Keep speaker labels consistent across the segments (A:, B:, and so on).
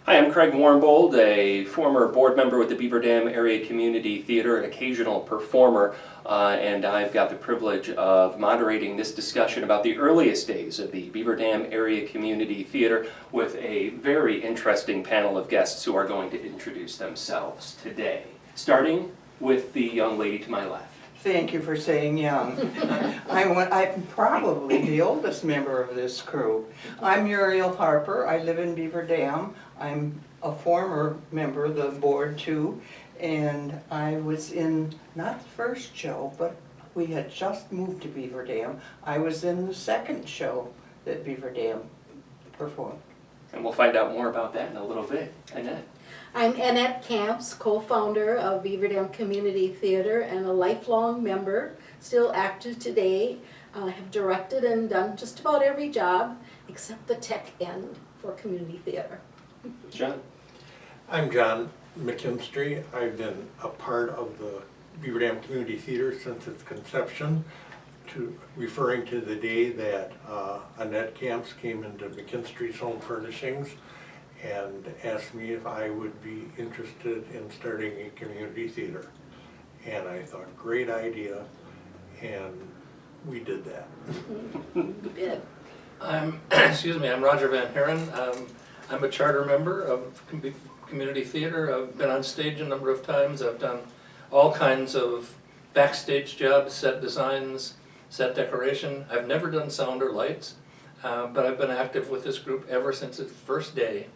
A: Hi, I'm Craig Warmbold, a former board member with the Beaver Dam Area Community Theater, an occasional performer, and I've got the privilege of moderating this discussion about the earliest days of the Beaver Dam Area Community Theater with a very interesting panel of guests who are going to introduce themselves today, starting with the young lady to my left.
B: Thank you for saying young. I'm probably the oldest member of this crew. I'm Muriel Harper. I live in Beaver Dam. I'm a former member of the board too, and I was in, not the first show, but we had just moved to Beaver Dam. I was in the second show that Beaver Dam performed.
A: And we'll find out more about that in a little bit. Annette.
C: I'm Annette Camps, co-founder of Beaver Dam Community Theater and a lifelong member, still active today. I have directed and done just about every job except the tech end for community theater.
A: John.
D: I'm John McKinstry. I've been a part of the Beaver Dam Community Theater since its conception, referring to the day that Annette Camps came into McKinstry's Home Furnishings and asked me if I would be interested in starting a community theater. And I thought, great idea, and we did that.
C: You did.
E: I'm Roger Van Garen. I'm a charter member of community theater. I've been on stage a number of times. I've done all kinds of backstage jobs, set designs, set decoration. I've never done sound or lights, but I've been active with this group ever since its first day.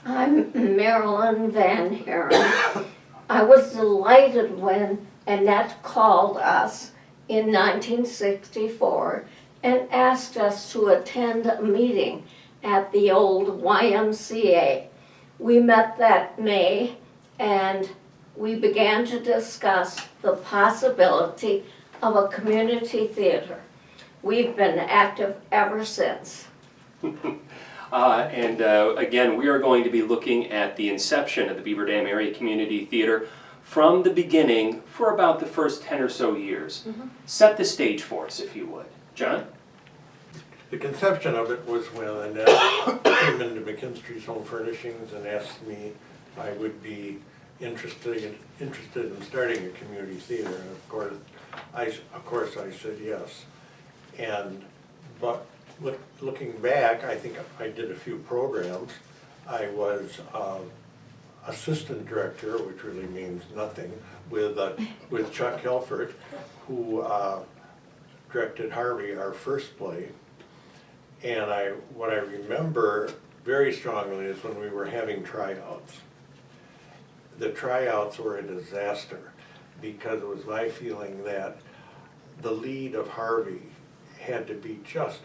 F: I'm Marilyn Van Garen. I was delighted when Annette called us in 1964 and asked us to attend a meeting at the old YMCA. We met that May and we began to discuss the possibility of a community theater. We've been active ever since.
A: Again, we are going to be looking at the inception of the Beaver Dam Area Community Theater from the beginning for about the first 10 or so years. Set the stage for us, if you would. John?
D: The conception of it was when Annette came into McKinstry's Home Furnishings and asked me if I would be interested in starting a community theater, and of course I said yes. But looking back, I think I did a few programs. I was assistant director, which really means nothing, with Chuck Helfert, who directed Harvey, our first play. And what I remember very strongly is when we were having tryouts. The tryouts were a disaster because it was my feeling that the lead of Harvey had to be just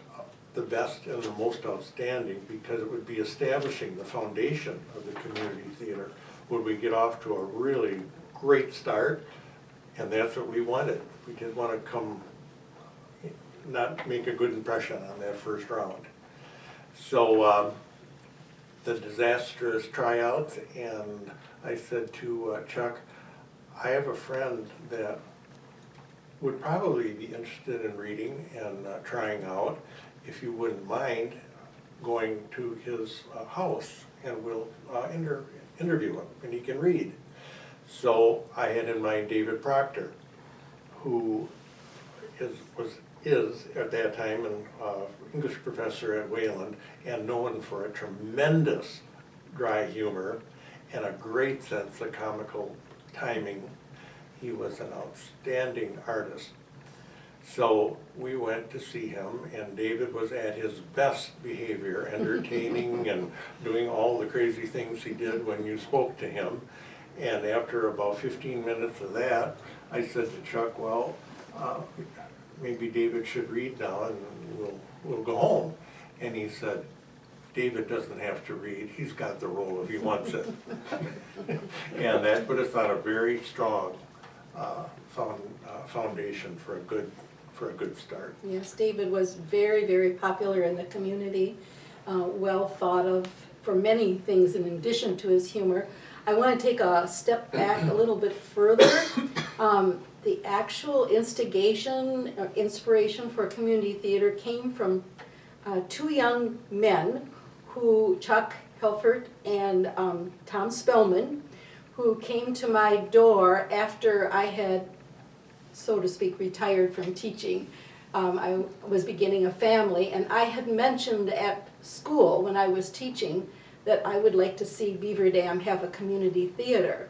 D: the best and the most outstanding because it would be establishing the foundation of the community theater. Would we get off to a really great start? And that's what we wanted. We didn't want to not make a good impression on that first round. So the disastrous tryouts, and I said to Chuck, I have a friend that would probably be interested in reading and trying out. If you wouldn't mind going to his house and we'll interview him and he can read. So I had in mind David Proctor, who was at that time an English professor at Wayland and known for a tremendous dry humor and a great sense of comical timing. He was an outstanding artist. So we went to see him, and David was at his best behavior, entertaining and doing all the crazy things he did when you spoke to him. And after about 15 minutes of that, I said to Chuck, well, maybe David should read now and we'll go home. And he said, David doesn't have to read, he's got the role if he wants it. And that put us on a very strong foundation for a good start.
C: Yes, David was very, very popular in the community, well thought of for many things in addition to his humor. I want to take a step back a little bit further. The actual instigation or inspiration for community theater came from two young men who Chuck Helfert and Tom Spellman, who came to my door after I had, so to speak, retired from teaching. I was beginning a family, and I had mentioned at school when I was teaching that I would like to see Beaver Dam have a community theater.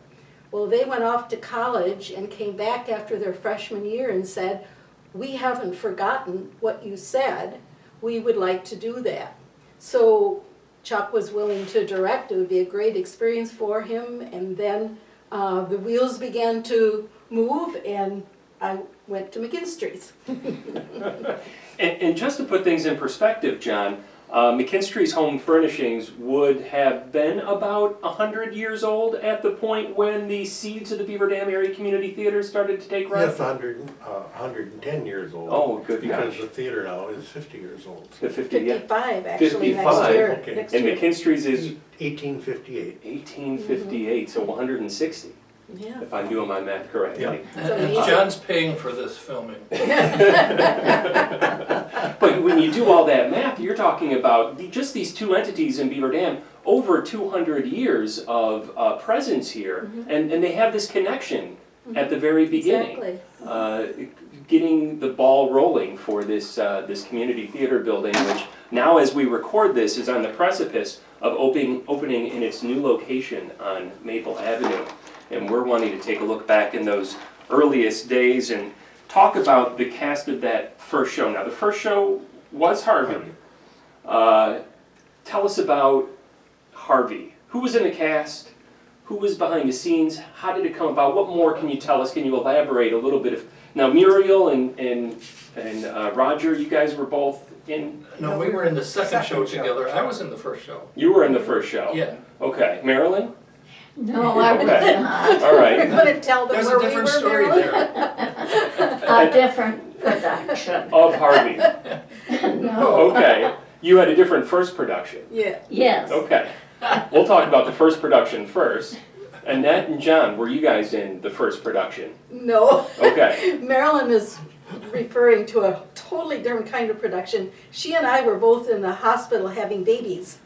C: Well, they went off to college and came back after their freshman year and said, "We haven't forgotten what you said. We would like to do that." So Chuck was willing to direct. It would be a great experience for him. And then the wheels began to move, and I went to McKinstry's.
A: And just to put things in perspective, John, McKinstry's Home Furnishings would have been about 100 years old at the point when the seeds of the Beaver Dam Area Community Theater started to take root?
D: Yes, 110 years old.
A: Oh, good
D: Because
A: gosh.
D: the theater now is 50 years old.
A: The 50, yeah.
C: 55, actually, next
A: 55,
C: year.
D: okay.
C: Next
A: And
C: year.
A: McKinstry's is
D: 1858.
A: 1858, so 160,
C: Yeah.
A: if I'm doing my math correctly.
D: Yeah.
C: It's
E: And
C: amazing.
E: John's paying for this filming.
A: But when you do all that math, you're talking about just these two entities in Beaver Dam, over 200 years of presence here, and they have this connection at the very beginning.
C: Exactly.
A: Getting the ball rolling for this community theater building, which now as we record this is on the precipice of opening in its new location on Maple Avenue. And we're wanting to take a look back in those earliest days and talk about the cast of that first show. Now, the first show was Harvey. Tell us about Harvey. Who was in the cast? Who was behind the scenes? How did it come about? What more can you tell us? Can you elaborate a little bit? Now, Muriel and Roger, you guys were both in.
E: No, we were in the second show
B: Second show.
E: together. I was in the first show.
A: You were in the first show.
E: Yeah.
A: Okay, Marilyn.
F: No, I was
A: Okay.
F: not.
A: All
C: You're
A: right.
C: gonna tell them
E: There's
C: where
E: a
C: we
E: different
C: were,
E: story
C: Marilyn?
E: there.
F: A different production.
A: Of Harvey.
F: No.
A: Okay. You had a different first production.
C: Yeah.
F: Yes.
A: Okay. We'll talk about the first production first. Annette and John, were you guys in the first production?
C: No.
A: Okay.
C: Marilyn is referring to a totally different kind of production. She and I were both in the hospital having babies.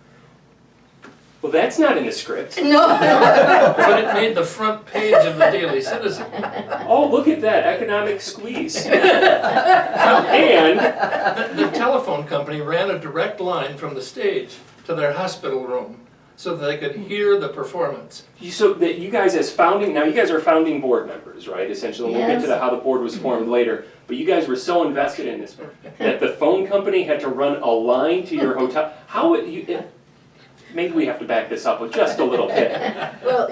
A: Well, that's not in the script.
C: No.
E: But it made the front page of the Daily Citizen.
A: Oh, look at that economic squeeze. And
E: The telephone company ran a direct line from the stage to their hospital room so that they could hear the performance.
A: so that you guys as founding, now you guys are founding board members, right? Essentially, we'll get to
F: Yes.
A: how the board was formed later. But you guys were so invested in this that the phone company had to run a line to your hotel. Maybe we have to back this up with just a little bit.
C: Well,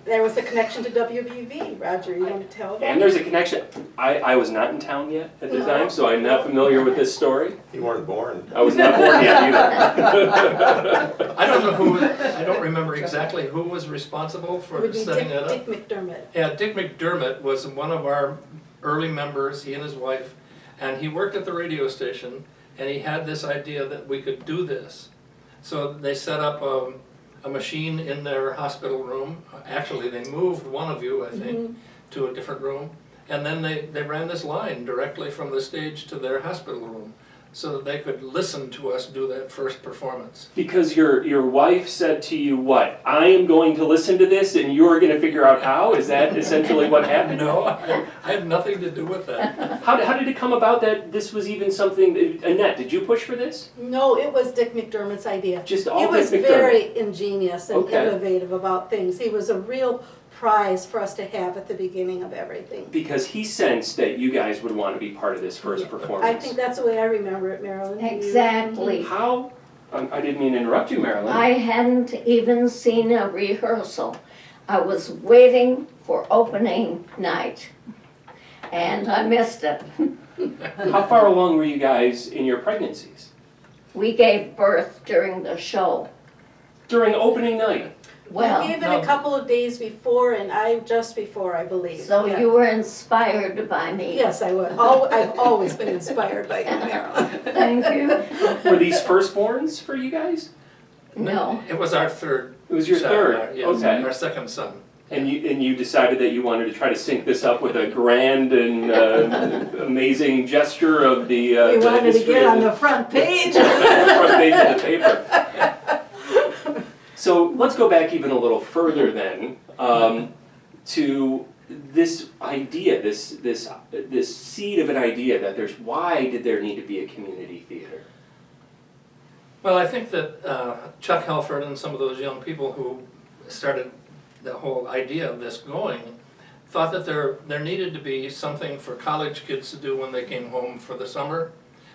C: there was a connection to WBV, Roger, you want to tell them?
A: And there's a connection. I was not in town yet at the time, so I'm not familiar with this story.
D: You weren't born.
A: I was not born yet either.
E: I don't remember exactly who was responsible
C: It
E: for
C: would be
E: setting it up.
C: Dick McDermott.
E: Yeah, Dick McDermott was one of our early members, he and his wife, and he worked at the radio station, and he had this idea that we could do this. So they set up a machine in their hospital room. Actually, they moved one of you, I think, to a different room. And then they ran this line directly from the stage to their hospital room so that they could listen to us do that first performance.
A: Because your wife said to you, what? I am going to listen to this and you're going to figure out how? Is that essentially what happened?
E: No, I had nothing to do with that.
A: How did it come about that this was even something, Annette, did you push for this?
C: No, it was Dick McDermott's idea.
A: Just all
C: He was
A: Dick McDermott?
C: very ingenious and
A: Okay.
C: innovative about things. He was a real prize for us to have at the beginning of everything.
A: Because he sensed that you guys would want to be part of this first
C: I
A: performance.
C: think that's the way I remember it, Marilyn. Do you?
F: Exactly.
A: How? I didn't mean to interrupt you, Marilyn.
F: I hadn't even seen a rehearsal. I was waiting for opening night, and I missed it.
A: How far along were you guys in your pregnancies?
F: We gave birth during the show.
A: During opening night?
F: Well,
C: You gave it
E: no.
C: a couple of days before and I just before, I believe.
F: so
C: Yeah.
F: you were inspired by me.
C: Yes, I would. I've always been inspired by you, Marilyn.
F: Thank you.
A: Were these firstborns for you guys?
F: No,
E: It was our third.
A: It was your
E: son,
A: third?
E: Yes,
A: Okay.
E: our second son.
A: And you decided that you wanted to try to sync this up with a grand and amazing gesture of the
C: We wanted to
A: history
C: get
A: of
C: on the front page.
A: front page of the paper. So let's go back even a little further then, to this idea, this seed of an idea that why did there need to be a community theater?
E: Well, I think that Chuck Halford and some of those young people who started the whole idea of this going thought that there needed to be something for college kids to do when they came home for the summer,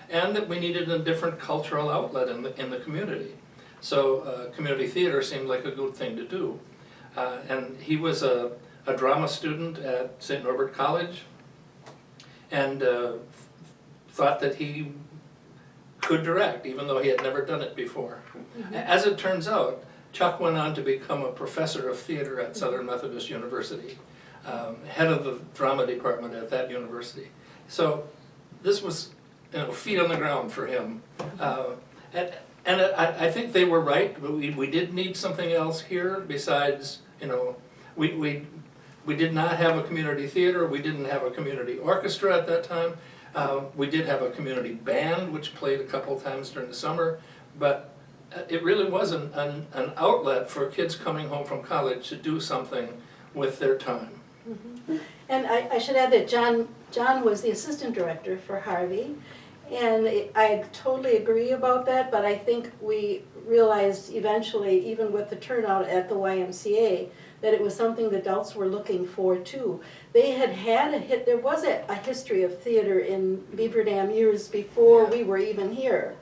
E: and that we needed a different cultural outlet in the community. So community theater seemed like a good thing to do. And he was a drama student at St. Norbert College, and thought that he could direct, even though he had never done it before. As it turns out, Chuck went on to become a professor of theater at Southern Methodist University, head of the drama department at that university. So this was, feet on the ground for him. And I think they were right. We did need something else here besides, we did not have a community theater. We didn't have a community orchestra at that time. We did have a community band, which played a couple times during the summer, but it really was an outlet for kids coming home from college to do something with their time.
C: Mm-hmm. And I should add that John was the assistant director for Harvey, and I totally agree about that, but I think we realized eventually, even with the turnout at the YMCA, that it was something the adults were looking for too. They had there was a history of theater in Beaver Dam years before we were even here.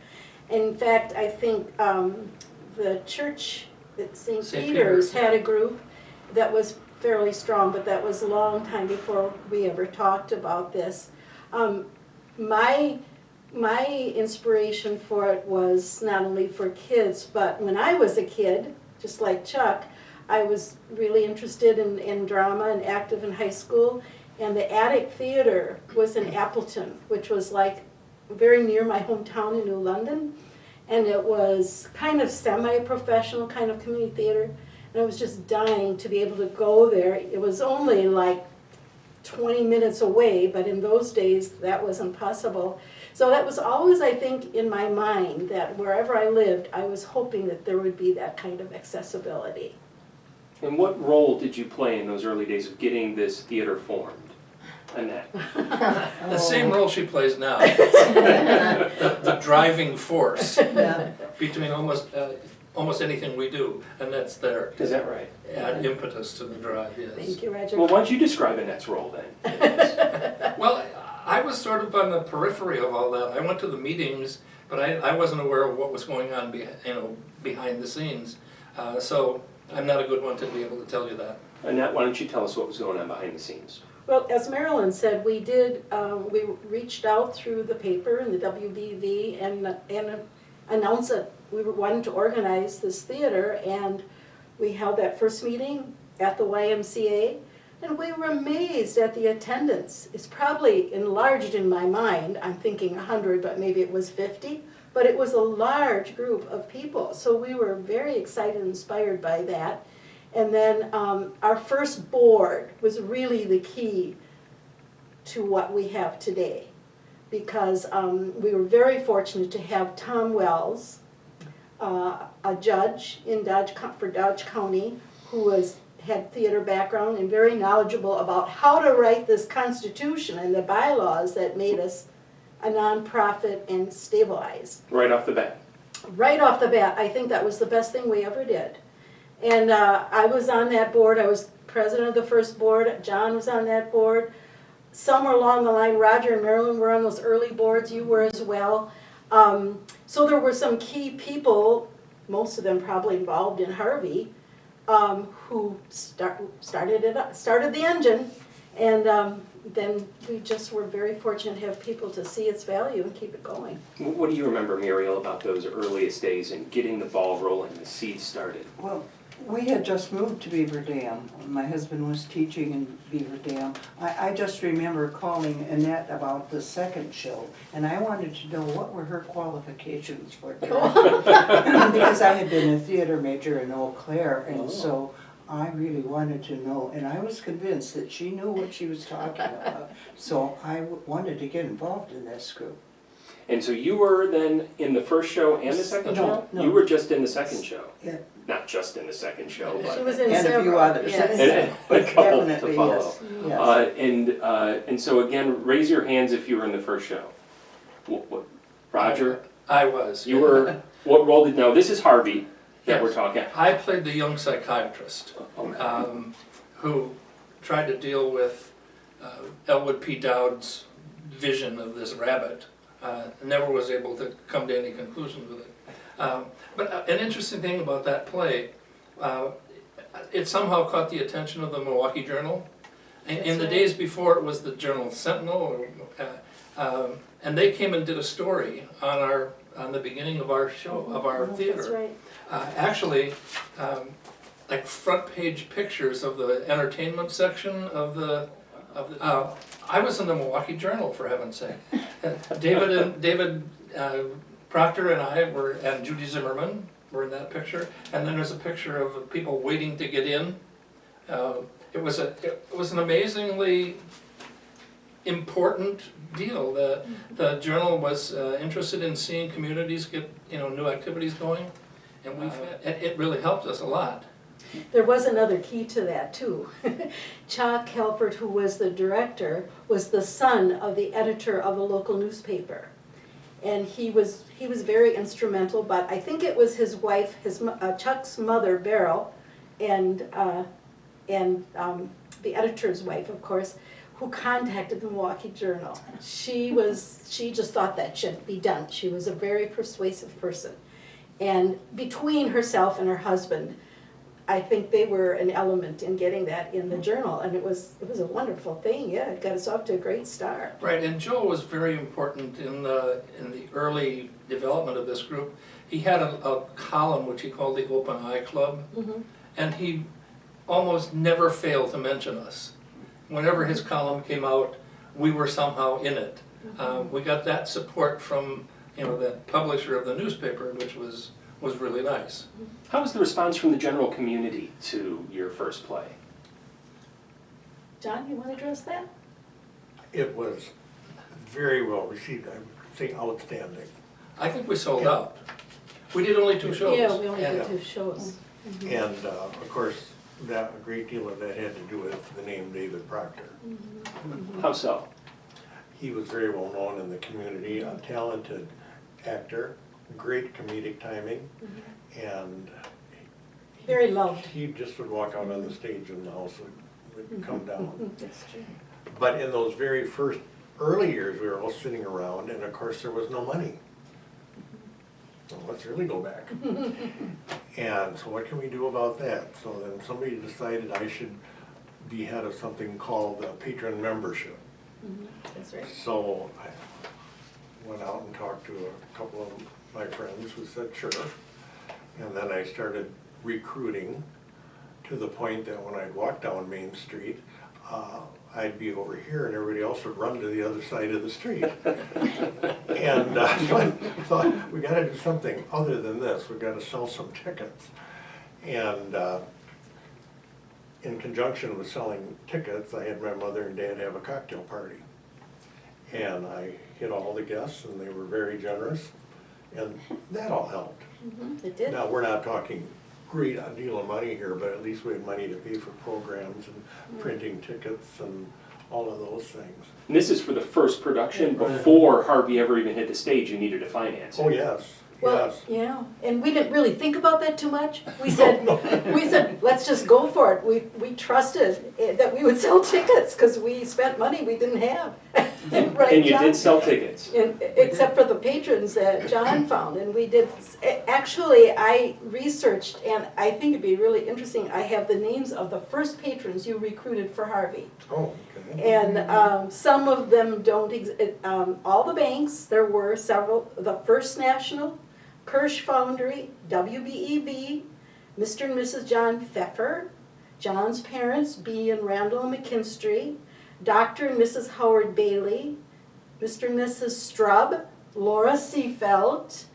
C: In fact, I think the church at St. Peter's had a group that was fairly strong, but that was a long time before we ever talked about this. My inspiration for it was not only for kids, but when I was a kid, just like Chuck, I was really interested in drama and active in high school, and the Attic Theater was in Appleton, which was like very near my hometown in New London, and it was kind of semi-professional kind of community theater, and I was just dying to be able to go there. It was only like 20 minutes away, but in those days that wasn't possible. So that was always, I think, in my mind, that wherever I lived, I was hoping that there would be that kind of accessibility.
A: And what role did you play in those early days of getting this theater formed, Annette?
E: The same role she plays now. the driving force between almost anything we do, and that's there.
A: Is that right?
E: Add impetus to the drive, yes.
C: Thank you, Roger.
A: Well, why don't you describe Annette's role then?
E: Well, I was sort of on the periphery of all that. I went to the meetings, but I wasn't aware of what was going on behind the scenes. So I'm not a good one to be able to tell you that.
A: Annette, why don't you tell us what was going on behind the scenes?
C: Well, as Marilyn said, we reached out through the paper and the WBV and announced that we were wanting to organize this theater, and we held that first meeting at the YMCA, and we were amazed at the attendance. It's probably enlarged in my mind. I'm thinking 100, but maybe it was 50. But it was a large group of people, so we were very excited and inspired by that. And then our first board was really the key to what we have today, because we were very fortunate to have Tom Wells, a judge for Dodge County, who had theater background and very knowledgeable about how to write this Constitution and the bylaws that made us a nonprofit and stabilized.
A: Right off the bat.
C: Right off the bat, I think that was the best thing we ever did. And I was on that board. I was president of the first board. John was on that board. Somewhere along the line, Roger and Marilyn were on those early boards. You were as well. So there were some key people, most of them probably involved in Harvey, who started the engine, and then we just were very fortunate to have people to see its value and keep it going.
A: What do you remember, Muriel, about those earliest days and getting the ball rolling, the seed started?
B: Well, we had just moved to Beaver Dam. My husband was teaching in Beaver Dam. I just remember calling Annette about the second show, and I wanted to know what were her qualifications for it. Because I had been a theater major in Eau Claire, and so I really wanted to know, and I was convinced that she knew what she was talking about. So I wanted to get involved in this group.
A: And so you were then in the first show and the second show?
B: No.
A: You were just in the second show. not just in the second show,
C: She
A: but
C: was in
B: And a few
C: several,
B: others.
C: yes.
A: and a couple to
B: Definitely,
A: follow.
B: yes.
A: And so again, raise your hands if you were in the first show. Roger,
E: I was.
A: you were, what role did, now this is Harvey that we're
E: Yes.
A: talking.
E: I played the young psychiatrist
A: Okay.
E: who tried to deal with Elwood P. Dowd's vision of this rabbit. Never was able to come to any conclusion with it. But an interesting thing about that play, it somehow caught the attention of the Milwaukee Journal. In the days before, it was the Journal Sentinel, and they came and did a story on the beginning of our show, of our theater.
C: That's right.
E: Actually, like front page pictures of the entertainment section of the I was in the Milwaukee Journal, for heaven's sake. David Proctor and I were, and Judy Zimmerman were in that picture. And then there's a picture of people waiting to get in. It was an amazingly important deal. The Journal was interested in seeing communities get new activities going, and it really helped us a lot.
C: There was another key to that too. Chuck Halford, who was the director, was the son of the editor of a local newspaper. And he was very instrumental, but I think it was his wife, Chuck's mother, Beryl, and the editor's wife, of course, who contacted the Milwaukee Journal. She just thought that should be done. She was a very persuasive person. And between herself and her husband, I think they were an element in getting that in the Journal, and it was a wonderful thing. Yeah, it got us off to a great start.
E: Right, and Joe was very important in the early development of this group. He had a column which he called the Open Eye Club, and he almost never failed to mention us. Whenever his column came out, we were somehow in it. We got that support from the publisher of the newspaper, which was really nice.
A: How was the response from the general community to your first play?
C: John, you want to address that?
D: It was very well received, I would say outstanding.
E: I think we sold out. We did only 2 shows.
C: Yeah, we only did
D: Yeah.
C: 2 shows.
D: And of course, a great deal of that had to do with the name David Proctor.
A: How so?
D: He was very well known in the community, a talented actor, great comedic timing, and
C: Very loved.
D: he just would walk out on the stage and the house would come down.
C: That's true.
D: But in those very first early years, we were all sitting around, and of course there was no money. So let's really go back. And so what can we do about that? So then somebody decided I should be head of something called patron membership.
C: That's right.
D: So I went out and talked to a couple of my friends who said sure. And then I started recruiting to the point that when I'd walk down Main Street, I'd be over here and everybody else would run to the other side of the street. And so I thought, we gotta do something other than this. We've gotta sell some tickets. And in conjunction with selling tickets, I had my mother and dad have a cocktail party. And I hit all the guests and they were very generous. And that all helped.
C: It did.
D: Now, we're not talking great deal of money here, but at least we had money to pay for programs and printing tickets and all of those things.
A: And this is for the first production. Before Harvey ever even hit the stage, you needed to finance it.
D: Oh, yes,
C: Well,
D: yes.
C: yeah, and we didn't really think about that too much. We said, let's just go for it. We trusted that we would sell tickets because we spent money we didn't have. Right,
A: And you
C: John?
A: did sell tickets.
C: Except for the patrons that John found, and we did, actually, I researched, and I think it'd be really interesting, I have the names of the first patrons you recruited for Harvey.
D: Oh, okay.
C: And some of them don't, all the banks, there were several, the First National, Kirsch Foundry, WBEB, Mr. and Mrs. John Pfeffer, John's parents, B. and Randall McKinstry, Dr. and Mrs. Howard Bailey, Mr. and Mrs. Strub, Laura Seafelt,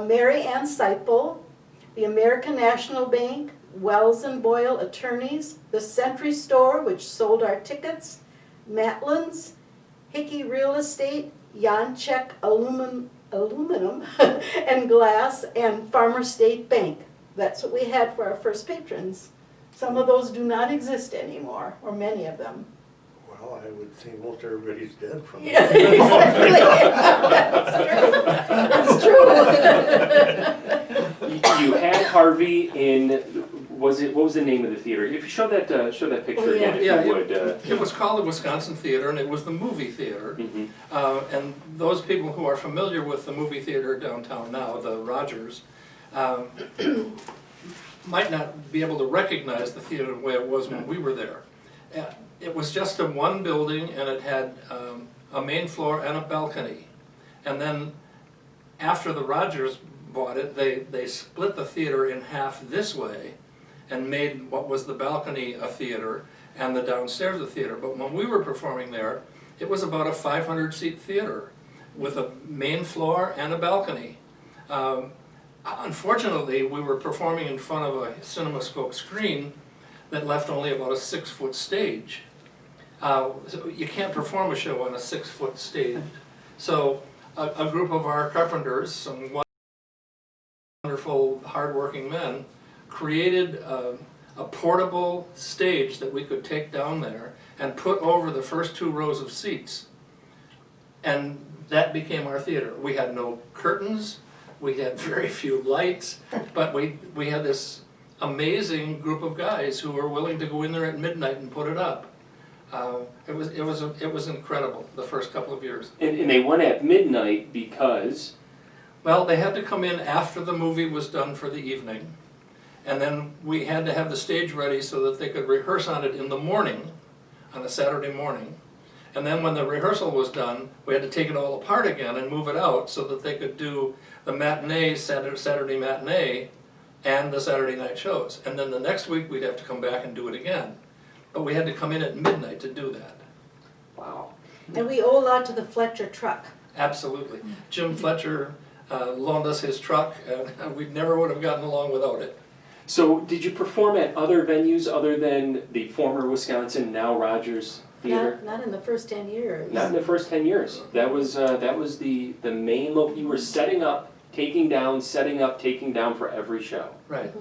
C: Mary Ann Seipel, the American National Bank, Wells and Boyle Attorneys, the Century Store, which sold our tickets, Matlin's, Hickey Real Estate, Janchek Aluminum and Glass, and Farmer State Bank. That's what we had for our first patrons. Some of those do not exist anymore, or many of them.
D: Well, I would say most everybody's dead from
C: Yeah,
D: that.
C: exactly. That's true.
A: You had Harvey in, what was the name of the theater? If you show that picture
C: Oh, yeah.
A: again, if
E: Yeah,
A: you would.
E: It was called the Wisconsin Theater, and it was the movie theater.
A: Mhm.
E: And those people who are familiar with the movie theater downtown now, the Rogers, might not be able to recognize the theater the way it was when we were there. It was just a one building, and it had a main floor and a balcony. And then after the Rogers bought it, they split the theater in half this way and made what was the balcony a theater and the downstairs a theater. But when we were performing there, it was about a 500-seat theater with a main floor and a balcony. Unfortunately, we were performing in front of a CinemaScope screen that left only about a 6-foot stage. So you can't perform a show on a 6-foot stage. So a group of our carpenters, some wonderful, hardworking men, created a portable stage that we could take down there and put over the first 2 rows of seats. And that became our theater. We had no curtains, we had very few lights, but we had this amazing group of guys who were willing to go in there at midnight and put it up. It was incredible the first couple of years.
A: And they went at midnight because,
E: Well, they had to come in after the movie was done for the evening, and then we had to have the stage ready so that they could rehearse on it in the morning, on a Saturday morning. And then when the rehearsal was done, we had to take it all apart again and move it out so that they could do the matinee, Saturday matinee, and the Saturday night shows. And then the next week we'd have to come back and do it again. But we had to come in at midnight to do that.
A: wow.
C: And we owe a lot to the Fletcher truck.
E: Absolutely. Jim Fletcher loaned us his truck, and we never would have gotten along without it.
A: So did you perform at other venues other than the former Wisconsin, now Rogers Theater?
C: Not in the first 10 years.
A: Not in the first 10 years. That was the main you were setting up, taking down, setting up, taking down for every show.
E: Right.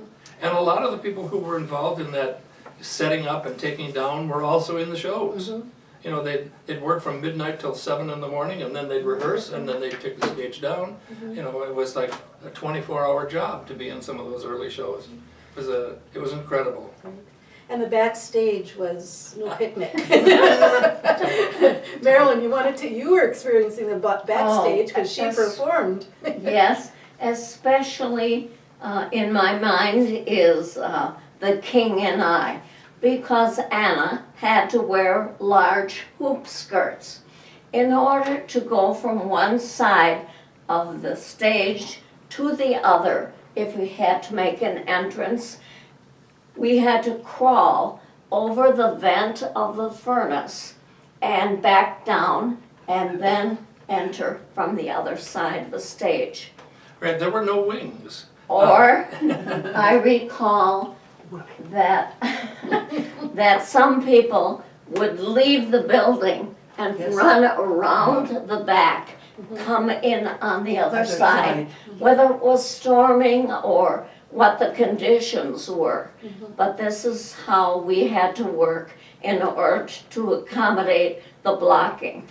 E: And a lot of the people who were involved in that setting up and taking down were also in the shows.
C: Mhm.
E: You know, they'd work from midnight till 7 in the morning, and then they'd rehearse, and then they'd take the stage down. You know, it was like a 24-hour job to be in some of those early shows. It was incredible.
C: And the backstage was no picnic. Marilyn, you were experiencing the backstage because she
F: yes.
C: performed.
F: Yes, especially in my mind is The King and I, because Anna had to wear large hoop skirts. In order to go from one side of the stage to the other, if we had to make an entrance, we had to crawl over the vent of the furnace and back down and then enter from the other side of the stage.
E: Right, there were no wings.
F: Or I recall that that some people would leave the building and
B: Yes.
F: run around the back, come in on the other side, whether it was storming or what the conditions were. But this is how we had to work in order to accommodate the blocking.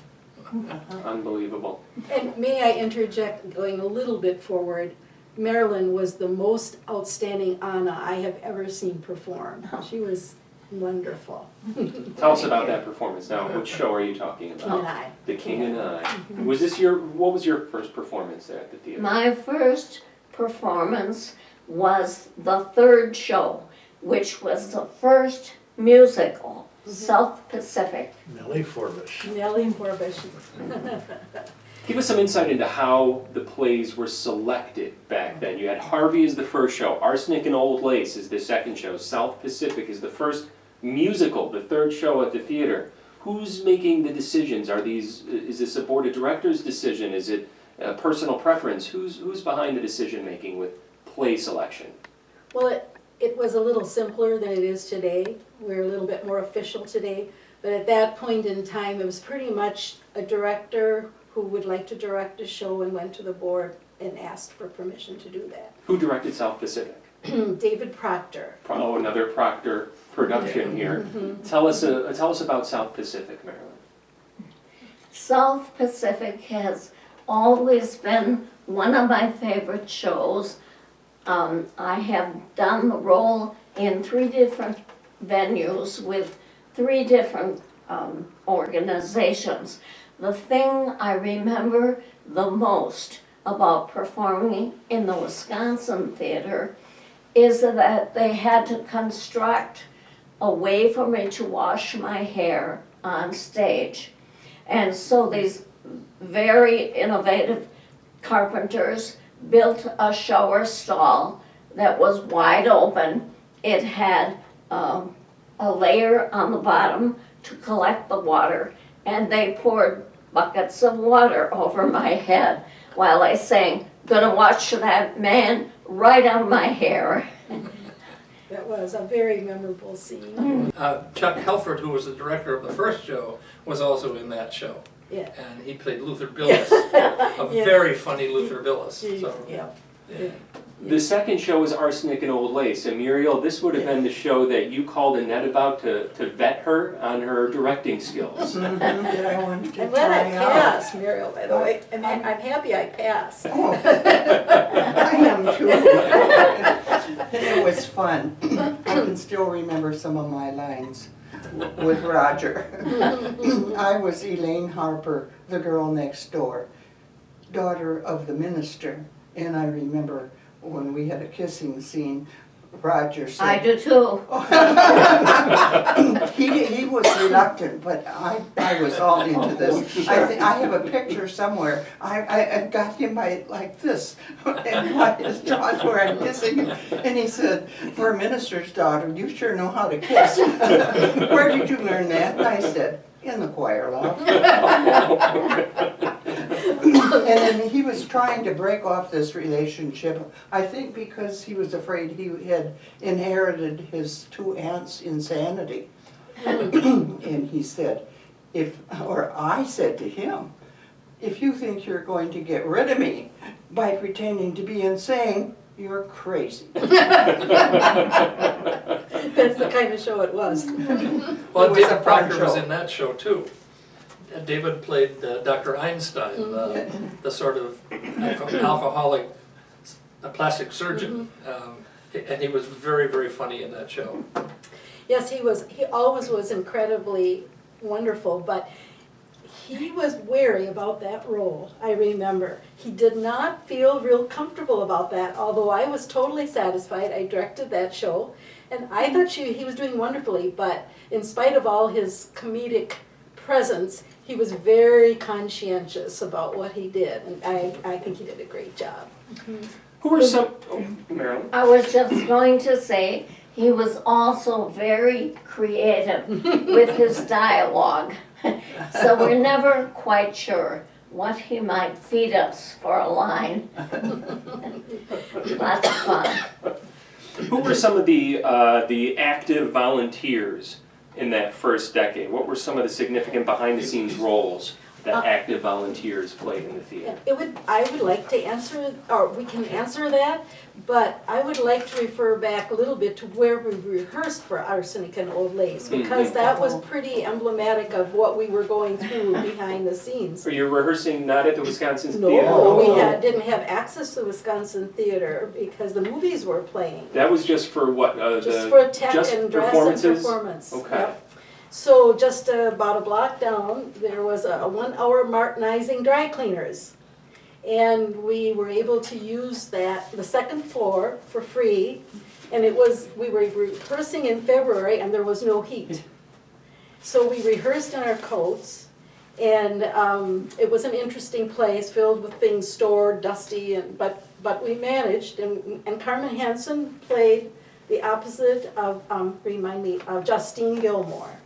A: Unbelievable.
C: And may I interject, going a little bit forward, Marilyn was the most outstanding Anna I have ever seen perform. She was wonderful.
A: Tell us about that performance now. Which show are you talking
C: King
A: about?
C: and I.
A: The King and I.
C: Mm-hmm.
A: What was your first performance there at the theater?
F: My first performance was the third show, which was the first musical, South Pacific.
D: Nellie Forbush.
C: Nellie Forbush.
A: Give us some insight into how the plays were selected back then. You had Harvey as the first show, Arsenic and Old Lace is the second show, South Pacific is the first musical, the third show at the theater. Who's making the decisions? Is this a board of directors decision? Is it a personal preference? Who's behind the decision making with play selection?
C: Well, it was a little simpler than it is today. We're a little bit more official today. But at that point in time, it was pretty much a director who would like to direct a show and went to the board and asked for permission to do that.
A: Who directed South Pacific?
C: David Proctor.
A: Oh, another Proctor production here. Tell us about South Pacific, Marilyn.
F: South Pacific has always been one of my favorite shows. I have done the role in 3 different venues with 3 different organizations. The thing I remember the most about performing in the Wisconsin Theater is that they had to construct a way for me to wash my hair on stage. And so these very innovative carpenters built a shower stall that was wide open. It had a layer on the bottom to collect the water, and they poured buckets of water over my head while I sang, "Gonna watch that man right on my hair."
C: That was a very memorable scene.
E: Chuck Helford, who was the director of the first show, was also in that show.
C: Yeah.
E: And he played Luther Billis, a very funny Luther Billis. So,
C: Yeah.
E: yeah.
A: The second show was Arsenic and Old Lace. And Muriel, this would have been the show that you called Annette about to vet her on her directing skills.
B: That I wanted to
C: I'm glad I
B: try out.
C: passed, Muriel, by the way. I'm happy I passed.
B: Oh, I am too. And it was fun. I can still remember some of my lines with Roger. I was Elaine Harper, the girl next door, daughter of the minister. And I remember when we had a kissing scene, Roger said...
F: I do too.
B: He was reluctant, but I was all into this. I have a picture somewhere. I got him by like this, and by his jaws where I'm kissing him. And he said, "For a minister's daughter, you sure know how to kiss." "Where did you learn that?" And I said, "In the choir loft." And then he was trying to break off this relationship, I think because he was afraid he had inherited his 2 aunts' insanity. And he said, I said to him, "If you think you're going to get rid of me by pretending to be insane, you're crazy."
C: That's the kind of show it was.
E: Well,
B: It was a
E: David
B: fun
E: Proctor was
B: show.
E: in that show too. David played Dr. Einstein, the sort of alcoholic plastic surgeon, and he was very, very funny in that show.
C: Yes, he was. He always was incredibly wonderful, but he was wary about that role, I remember. He did not feel real comfortable about that, although I was totally satisfied. I directed that show, and I thought he was doing wonderfully, but in spite of all his comedic presence, he was very conscientious about what he did, and I think he did a great job.
A: Who were some... Oh, Marilyn?
F: I was just going to say, he was also very creative with his dialogue. So we're never quite sure what he might feed us for a line. Lots of fun.
A: Who were some of the active volunteers in that first decade? What were some of the significant behind-the-scenes roles that active volunteers played in the theater?
C: I would like to answer, or we can answer that, but I would like to refer back a little bit to where we rehearsed for Arsenic and Old Lace, because that was pretty emblematic of what we were going through behind the scenes.
A: So you're rehearsing not at the Wisconsin Theater?
C: No, we
A: Oh.
C: didn't have access to the Wisconsin Theater because the movies were playing.
A: That was just for what?
C: Just for tech
A: just
C: and dress and
A: performances?
C: performance.
A: Okay.
C: Yep. So just about a block down, there was a 1-hour Martinizing dry cleaners. And we were able to use that, the second floor, for free. And we were rehearsing in February and there was no heat. So we rehearsed in our coats, and it was an interesting place filled with things stored, dusty, but we managed. And Carmen Hansen played the opposite of, of Justine Gilmore.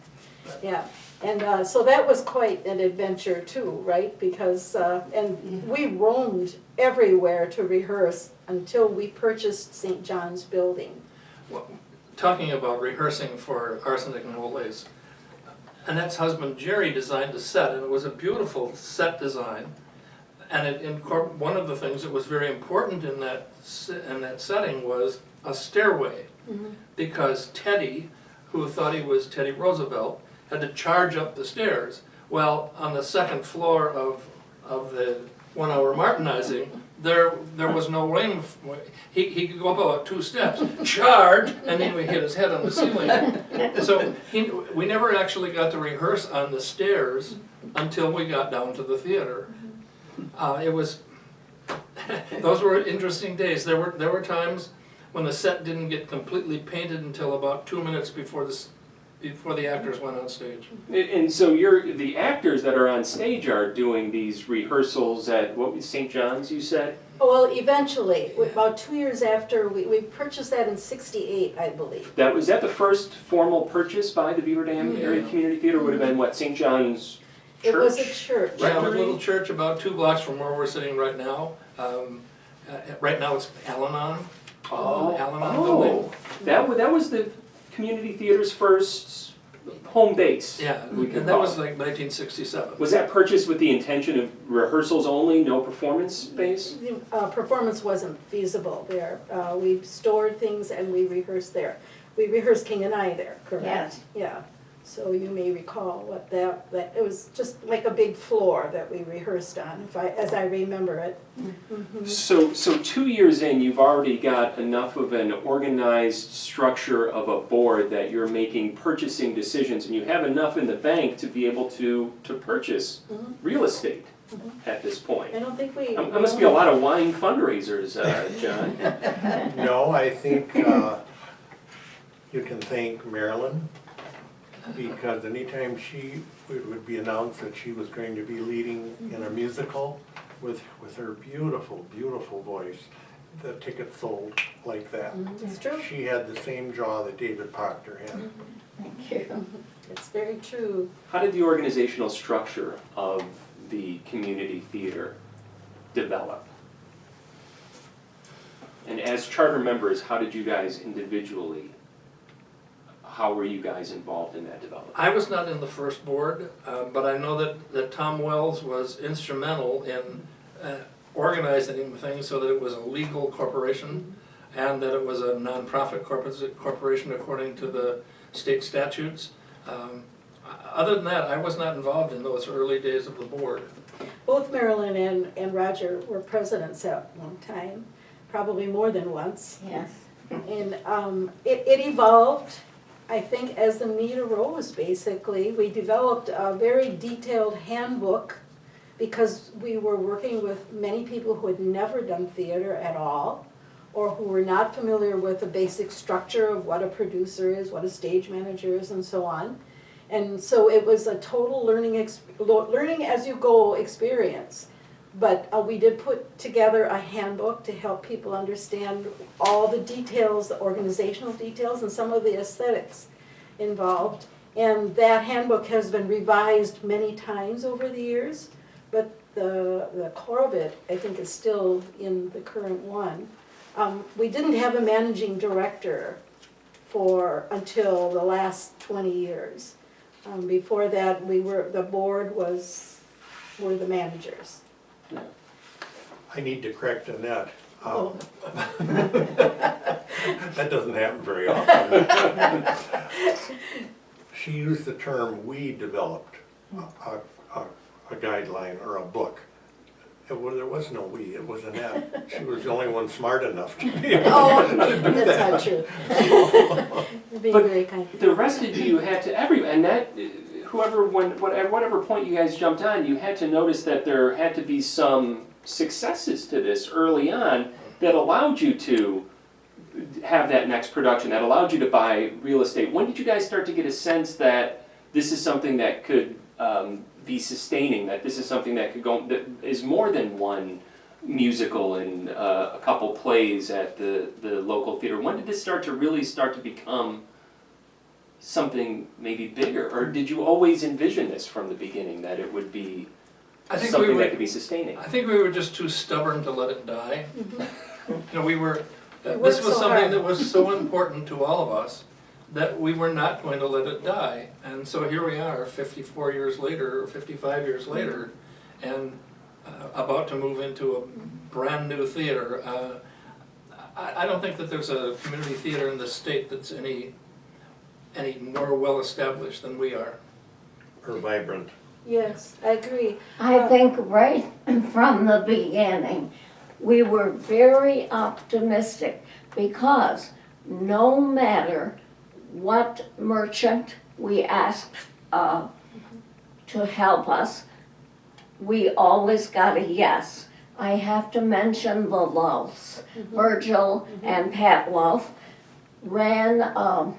C: Yeah, and so that was quite an adventure too, right? Because, and we roamed everywhere to rehearse until we purchased St. John's building.
E: Well, talking about rehearsing for Arsenic and Old Lace, Annette's husband Jerry designed the set, and it was a beautiful set design. one of the things that was very important in that setting was a stairway. Because Teddy, who thought he was Teddy Roosevelt, had to charge up the stairs. Well, on the second floor of the 1 hour Martinizing, there was no room. He could go up about 2 steps, charge, and then we hit his head on the ceiling. So we never actually got to rehearse on the stairs until we got down to the theater. Those were interesting days. There were times when the set didn't get completely painted until about 2 minutes before the actors went on stage.
A: And so the actors that are on stage are doing these rehearsals at, what was St. John's, you said?
C: Well, eventually, about 2 years after, we purchased that in '68, I believe.
A: Was that the first formal purchase by the Beaver Dam Area Community Theater? Would have been what, St. John's Church?
C: It was a church.
E: Right, a little church about 2 blocks from where we're sitting right now. Right now it's Al-Anon. Al-Anon building.
A: That was the community theater's first home base.
E: Yeah,
A: we can
E: and that
A: call
E: was
A: it.
E: like 1967.
A: Was that purchased with the intention of rehearsals only, no performance space?
C: Performance wasn't feasible there. We stored things and we rehearsed there. We rehearsed King and I there, correct?
F: Yes.
C: Yeah, so you may recall what that it was just like a big floor that we rehearsed on, as I remember it.
A: So 2 years in, you've already got enough of an organized structure of a board that you're making purchasing decisions, and you have enough in the bank to be able to purchase real estate at this point.
C: I don't think we...
A: There must be a lot of wine fundraisers, John.
D: No, I think you can thank Marilyn, because anytime it would be announced that she was going to be leading in a musical with her beautiful, beautiful voice, the tickets sold like that.
C: It's true.
D: She had the same jaw that David Proctor had.
F: Thank you.
C: It's very true.
A: How did the organizational structure of the community theater develop? And as charter members, how did you guys individually, how were you guys involved in that development?
E: I was not in the first board, but I know that Tom Wells was instrumental in organizing things so that it was a legal corporation and that it was a nonprofit corporation according to the state statutes. Other than that, I was not involved in those early days of the board.
C: Both Marilyn and Roger were presidents at one time, probably more than once.
F: Yes.
C: And it evolved, I think, as the need arose, basically. We developed a very detailed handbook because we were working with many people who had never done theater at all, or who were not familiar with the basic structure of what a producer is, what a stage manager is, and so on. And so it was a total learning as you go experience. But we did put together a handbook to help people understand all the details, the organizational details, and some of the aesthetics involved. And that handbook has been revised many times over the years, but the core of it, I think, is still in the current one. We didn't have a managing director until the last 20 years. Before that, the board were the managers.
D: I need to correct Annette.
C: Oh.
D: That doesn't happen very often. She used the term "we developed" a guideline or a book. There was no we, it was Annette. She was the only one smart enough to be able to do that.
C: That's not true. You're being very kind.
A: The rest of you had to, and that, at whatever point you guys jumped on, you had to notice that there had to be some successes to this early on that allowed you to have that next production, that allowed you to buy real estate. When did you guys start to get a sense that this is something that could be sustaining, that this is something that could go, that is more than one musical and a couple plays at the local theater? When did this start to become something maybe bigger? Or did you always envision this from the beginning, that it would be something that could be sustaining?
E: I think we were just too stubborn to let it die. You know, this was
C: so
E: something
C: hard.
E: that was so important to all of us that we were not going to let it die. And so here we are 54 years later, or 55 years later, and about to move into a brand-new theater. I don't think that there's a community theater in the state that's any more well-established than we are.
D: Or vibrant.
C: Yes, I agree.
F: I think right from the beginning, we were very optimistic because no matter what merchant we asked to help us, we always got a yes. I have to mention the Loafs. Virgil and Pat Loaf ran a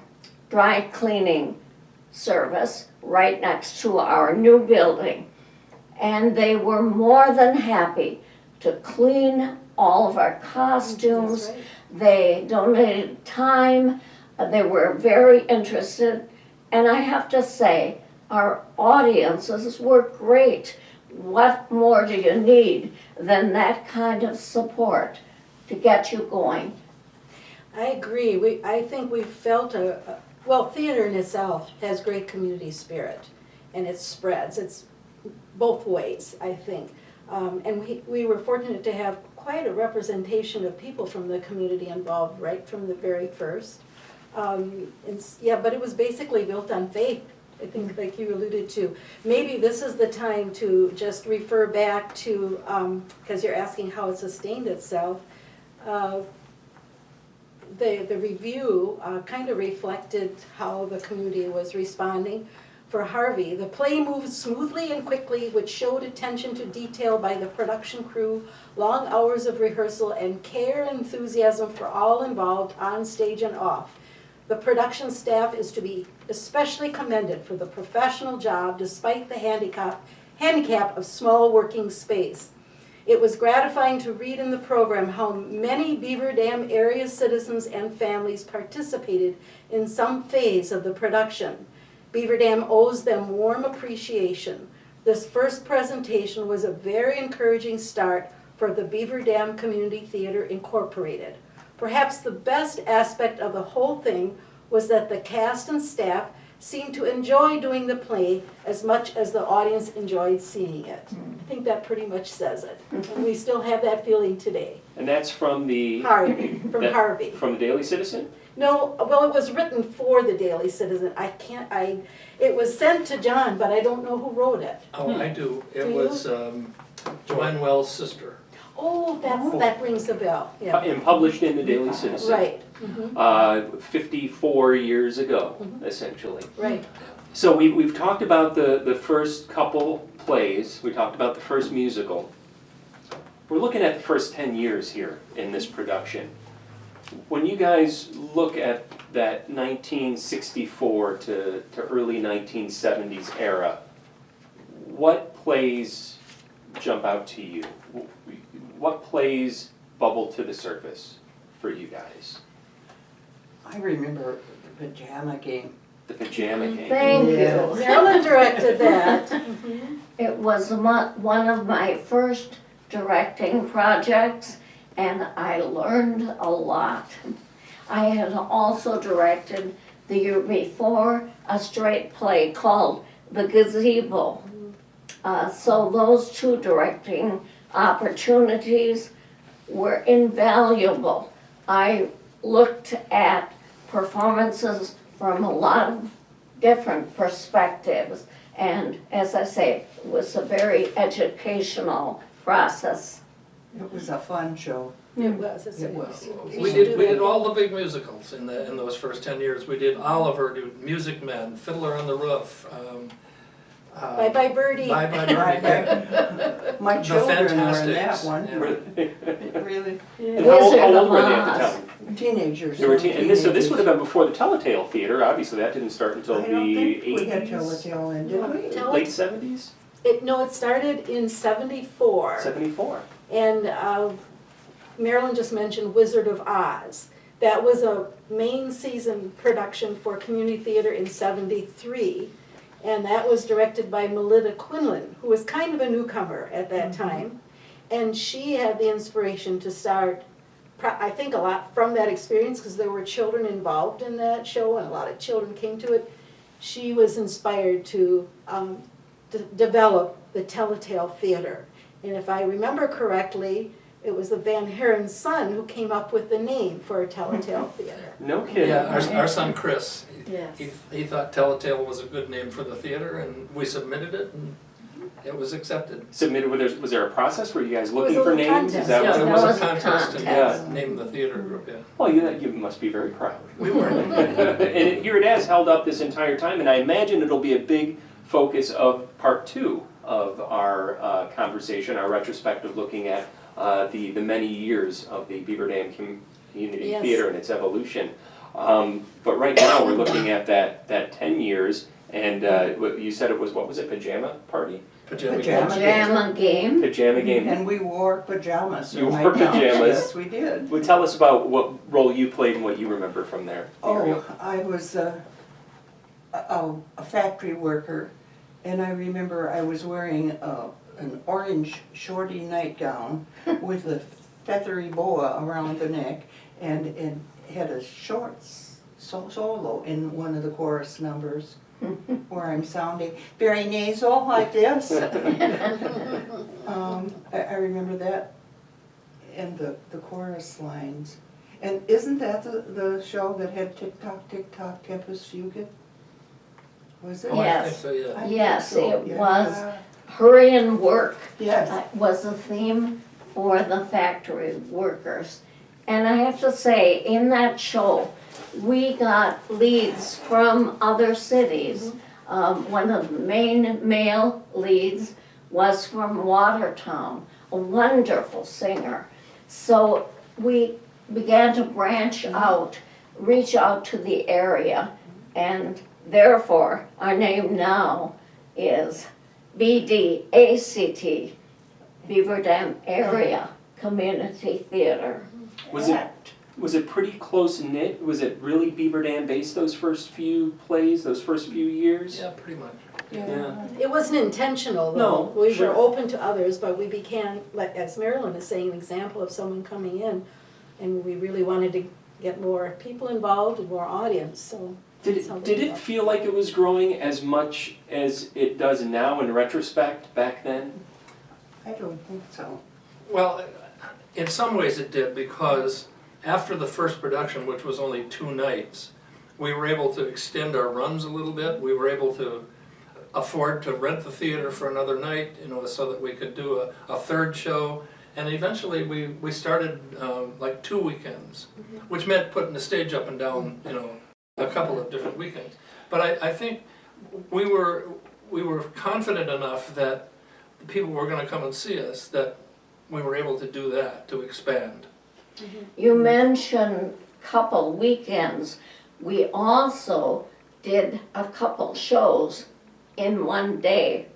F: dry cleaning service right next to our new building. And they were more than happy to clean all of our costumes.
C: That's right.
F: They donated time. They were very interested. And I have to say, our audiences were great. What more do you need than that kind of support to get you going?
C: I agree. I think we felt well, theater in itself has great community spirit, and it spreads. It's both ways, I think. And we were fortunate to have quite a representation of people from the community involved right from the very first. Yeah, but it was basically built on faith, I think, like you alluded to. Maybe this is the time to just refer back to, because you're asking how it sustained itself. The review kind of reflected how the community was responding. For Harvey, the play moved smoothly and quickly, which showed attention to detail by the production crew, long hours of rehearsal, and care and enthusiasm for all involved on stage and off. The production staff is to be especially commended for the professional job despite the handicap of small working space. It was gratifying to read in the program how many Beaver Dam area citizens and families participated in some phase of the production. Beaver Dam owes them warm appreciation. This first presentation was a very encouraging start for the Beaver Dam Community Theater Incorporated. Perhaps the best aspect of the whole thing was that the cast and staff seemed to enjoy doing the play as much as the audience enjoyed seeing it. I think that pretty much says it. And we still have that feeling today.
A: And that's from the...
C: Harvey, from Harvey.
A: From the Daily Citizen?
C: No, well, it was written for the Daily Citizen. It was sent to John, but I don't know who wrote it.
E: Oh, I do. It
C: Do you?
E: was Joanne Wells' sister.
C: Oh, that rings a bell, yeah.
A: And published in the Daily Citizen.
C: Right,
A: 54 years ago, essentially.
C: right.
A: So we've talked about the first couple plays, we talked about the first musical. We're looking at the first 10 years here in this production. When you guys look at that 1964 to early 1970s era, what plays jump out to you? What plays bubble to the surface for you guys?
B: I remember the pajama game.
A: The Pajama Game.
F: Thank
B: Yeah.
F: you.
C: Marilyn directed that.
F: It was one of my first directing projects, and I learned a lot. I had also directed the year before a straight play called The Gazebo. So those two directing opportunities were invaluable. I looked at performances from a lot of different perspectives, and as I say, it was a very educational process.
B: It was a fun show.
C: It was.
B: It was.
E: We did all the big musicals in those first 10 years. We did Oliver, did Music Man, Fiddler on the Roof.
C: Bye Bye Birdie.
E: Bye Bye Birdie.
B: My
E: The
B: children were in that
E: Fantastics.
B: one.
E: Yeah.
B: Really,
A: And how
F: Wizard
A: old
F: of
A: were they at the
F: Oz.
A: time?
B: teenagers.
A: They were
B: young
A: and so this would have
B: teenagers.
A: been before the Telltale Theater. Obviously, that didn't start until
B: I
A: the
B: don't think we had
A: 80s,
B: Telltale in, did we?
C: Tell-
A: late 70s,
C: It started in 74.
A: 74.
C: And Marilyn just mentioned Wizard of Oz. That was a main season production for community theater in 73. And that was directed by Melinda Quinlan, who was kind of a newcomer at that time. And she had the inspiration to start, I think a lot from that experience, because there were children involved in that show and a lot of children came to it. She was inspired to develop the Telltale Theater. And if I remember correctly, it was the Van Garen's son who came up with the name for Telltale Theater.
A: No kidding.
E: Yeah, our son Chris,
C: Yes.
E: he thought Telltale was a good name for the theater, and we submitted it, and it was accepted.
A: Submitted, was there a process? Were you guys
C: was
A: looking
C: a
A: for
C: little
A: names? Is
C: contest.
A: that
E: Yeah,
A: what
E: there
A: it
E: was
A: was?
E: a contest and
A: Yeah.
E: named the theater group, yeah.
A: Well, you must be very proud.
E: We were.
A: And here it has held up this entire time, and I imagine it'll be a big focus of part 2 of our conversation, our retrospective, looking at the many years of the Beaver Dam Community
C: Yes.
A: Theater and its evolution. But right now, we're looking at that 10 years, and you said it was, what was it, pajama party?
E: Pajama
B: Pajama.
F: Pajama game.
A: Pajama game.
B: And we wore pajamas.
A: You
B: in my
A: wore
B: house.
A: pajamas.
B: Yes, we did.
A: Well, tell us about what role you played and what you remember from there. Muriel.
B: Oh, I was a factory worker, and I remember I was wearing an orange shorty nightgown with a feathery boa around the neck, and had a short solo in one of the chorus numbers where I'm sounding very nasal like this. I remember that and the chorus lines. And isn't that the show that had Tick Tock, Tempest Fugit? Was it?
E: Oh, I
F: Yes.
E: think so, yeah.
B: I think
F: Yes,
B: so,
F: it
B: yeah.
F: was. Hurry and work
B: Yes.
F: was the theme for the factory workers. And I have to say, in that show, we got leads from other cities. One of the main male leads was from Watertown, a wonderful singer. So we began to branch out, reach out to the area, and therefore our name now is BDACT, Beaver Dam Area Community Theater.
A: Was it pretty close knit? Was it really Beaver Dam based those first few plays, those first few years?
E: Yeah, pretty much.
A: Yeah.
C: It wasn't intentional though.
A: No,
C: We
A: sure.
C: were open to others, but we became, like as Marilyn is saying, an example of someone coming in, and we really wanted to get more people involved and more audience, so.
A: Did
C: that's how we
A: did it
C: felt.
A: feel like it was growing as much as it does now in retrospect back then?
B: I don't think so.
E: Well, in some ways it did, because after the first production, which was only 2 nights, we were able to extend our runs a little bit. We were able to afford to rent the theater for another night, so that we could do a third show. And eventually we started like 2 weekends, which meant putting the stage up and down, a couple of different weekends. But I think we were confident enough that the people were going to come and see us, that we were able to do that, to expand.
F: You mentioned couple weekends. We also did a couple shows in one day,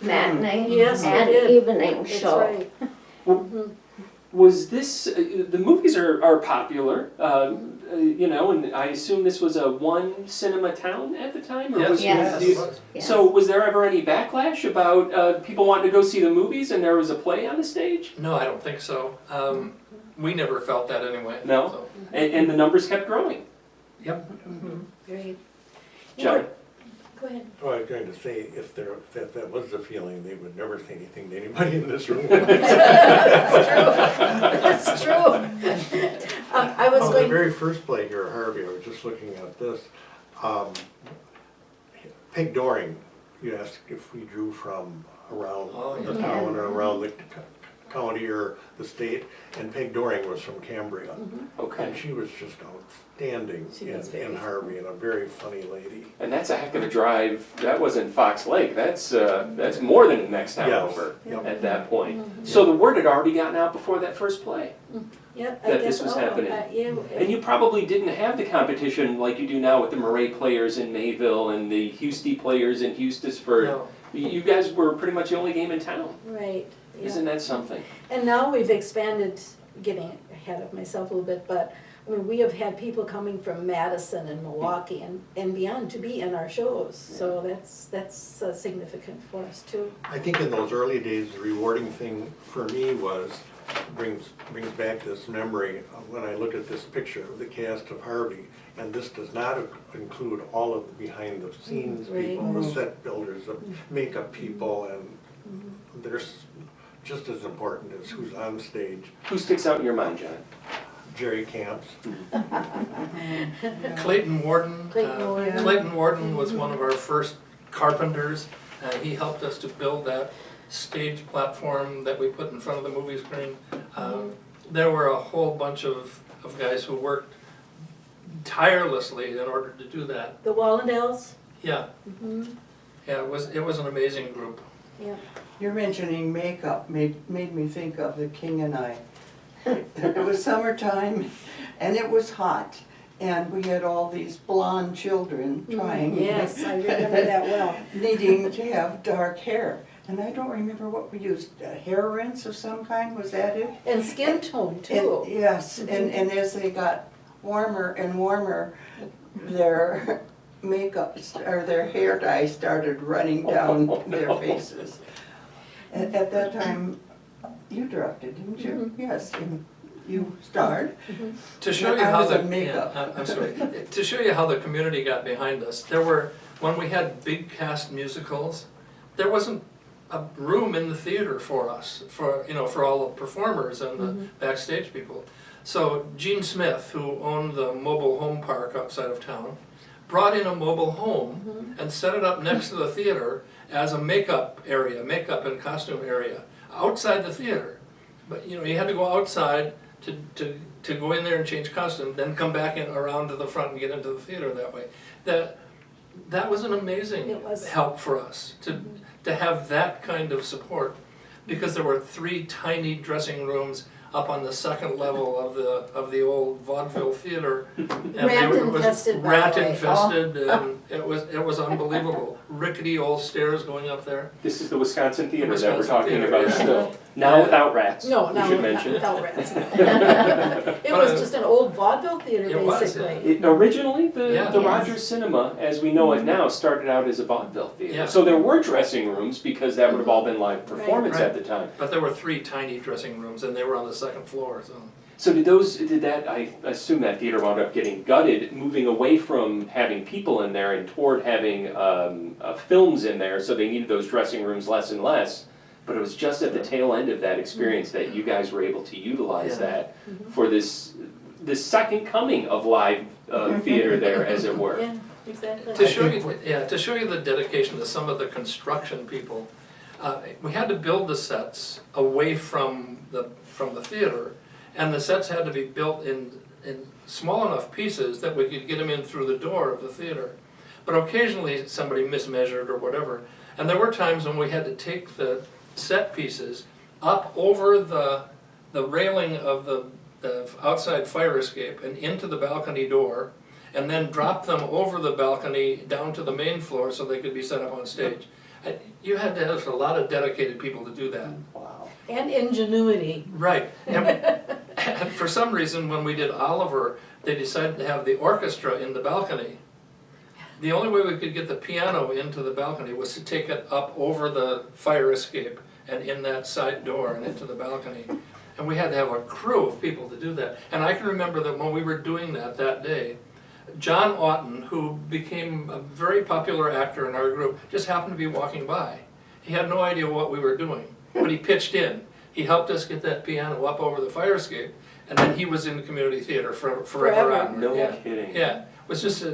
F: matinee
C: Yes, we
F: and
C: did.
F: evening
C: That's
F: show.
C: right.
A: Was this, the movies are popular, and I assume this was a one cinema town at the time? Or was
F: Yes.
A: it-
E: Yes.
F: Yes.
A: So was there ever any backlash about people wanting to go see the movies and there was a play on the stage?
E: No, I don't think so. We never felt that anyway.
A: No?
E: So,
A: And the numbers kept growing.
E: yep.
C: Great.
A: John?
C: Go ahead.
D: Well, I was going to say, if that was the feeling, they would never say anything to anybody in this room.
C: That's true. I was
D: Oh, the
C: going,
D: very first play here, Harvey, I was just looking at this. Peg Doring, you asked if we drew from around
E: Oh,
D: the
E: yeah.
D: town or around the county or the state, and Peg Doring was from Cambria. And
A: Okay.
D: she was just outstanding
C: She was very
D: in Harvey, and a very funny lady.
A: And that's a heck of a drive. That wasn't Fox Lake. That's more than the next town
D: Yes.
A: over
D: Yep.
A: at that point. So the word had already gotten out before that first play.
C: yeah, I
A: that
C: guess,
A: this was happening.
C: Yeah.
A: And you probably didn't have the competition like you do now with the Murray players in Mayville and the Houston players in Eustisford.
E: No.
A: You guys were pretty much the only game in town.
C: Right, yeah.
A: Isn't that something?
C: And now we've expanded, getting ahead of myself a little bit, but I mean, we have had people coming from Madison and Milwaukee and beyond to be in our shows. So that's significant for us too.
D: I think in those early days, the rewarding thing for me was, brings back this memory of when I look at this picture of the cast of Harvey, and this does not include all of the behind the scenes
C: Right.
D: people, the set builders, the makeup people, and there's just as important as who's on stage.
A: Who sticks out in your mind, John?
D: Jerry Camps.
E: Clayton Warden.
C: Clayton Warden.
E: Clayton Warden was one of our first carpenters. He helped us to build that stage platform that we put in front of the movie screen. There were a whole bunch of guys who worked tirelessly in order to do that.
C: The Wallendales?
E: Yeah. Yeah, it was an amazing group.
C: Yeah.
B: You're mentioning makeup made me think of The King and I. It was summertime and it was hot and we had all these blonde children trying.
C: Yes, I remember that well.
B: Needing to have dark hair. And I don't remember what we used, hair rinse of some kind, was that it?
C: And skin tone
B: And-
C: too.
B: Yes, and as they got warmer and warmer, their makeup, or their hair dye started running down their faces. At that time, you directed, didn't you? Yes, and you starred.
E: To show you
B: I
E: how
B: was
E: the
B: in makeup.
E: I'm sorry. To show you how the community got behind us, there were when we had big cast musicals, there wasn't a room in the theater for us, for all the performers and the backstage people. So Gene Smith, who owned the mobile home park outside of town, brought in a mobile home and set it up next to the theater as a makeup area, makeup and costume area, outside the theater. But you had to go outside to go in there and change costume, then come back in around to the front and get into the theater that way. That was an amazing
C: It was.
E: help for us to have that kind of support, because there were 3 tiny dressing rooms up on the second level of the old vaudeville theater. And
C: Rat
E: it was
C: infested, by the
E: rat
C: way.
E: infested, and it was unbelievable. Rickety old stairs going up there.
A: This is the Wisconsin Theater that we're
E: Wisconsin
A: talking
E: Theater,
A: about
E: yeah.
A: still. Now without rats,
C: No,
A: we
C: no,
A: should
C: not
A: mention.
C: without rats. It was just an old vaudeville theater,
E: It was,
C: basically.
A: Originally, the
E: Yeah.
A: Rogers Cinema, as we know it now, started out as a vaudeville theater.
E: Yeah.
A: So there were dressing rooms because that would have all been live performance
E: Right.
A: at the time.
E: But there were 3 tiny dressing rooms, and they were on the second floor.
A: So I assume that theater wound up getting gutted, moving away from having people in there and toward having films in there, so they needed those dressing rooms less and less. But it was just at the tail end of that experience that you guys were able to utilize that for this second coming of live theater there, as it were.
C: Yeah, exactly.
E: To show you the dedication to some of the construction people, we had to build the sets away from the theater, and the sets had to be built in small enough pieces that we could get them in through the door of the theater. But occasionally somebody mismeasured or whatever, and there were times when we had to take the set pieces up over the railing of the outside fire escape and into the balcony door, and then drop them over the balcony down to the main floor so they could be set up on stage. You had to have a lot of dedicated people to do that.
A: Wow.
C: And ingenuity.
E: Right. And for some reason, when we did Oliver, they decided to have the orchestra in the balcony. The only way we could get the piano into the balcony was to take it up over the fire escape and in that side door and into the balcony. And we had to have a crew of people to do that. And I can remember that when we were doing that day, John Oughton, who became a very popular actor in our group, just happened to be walking by. He had no idea what we were doing, but he pitched in. He helped us get that piano up over the fire escape, and then he was in the community theater forever
C: Forever.
E: on.
A: No
E: Yeah.
A: kidding.
E: Yeah, it was just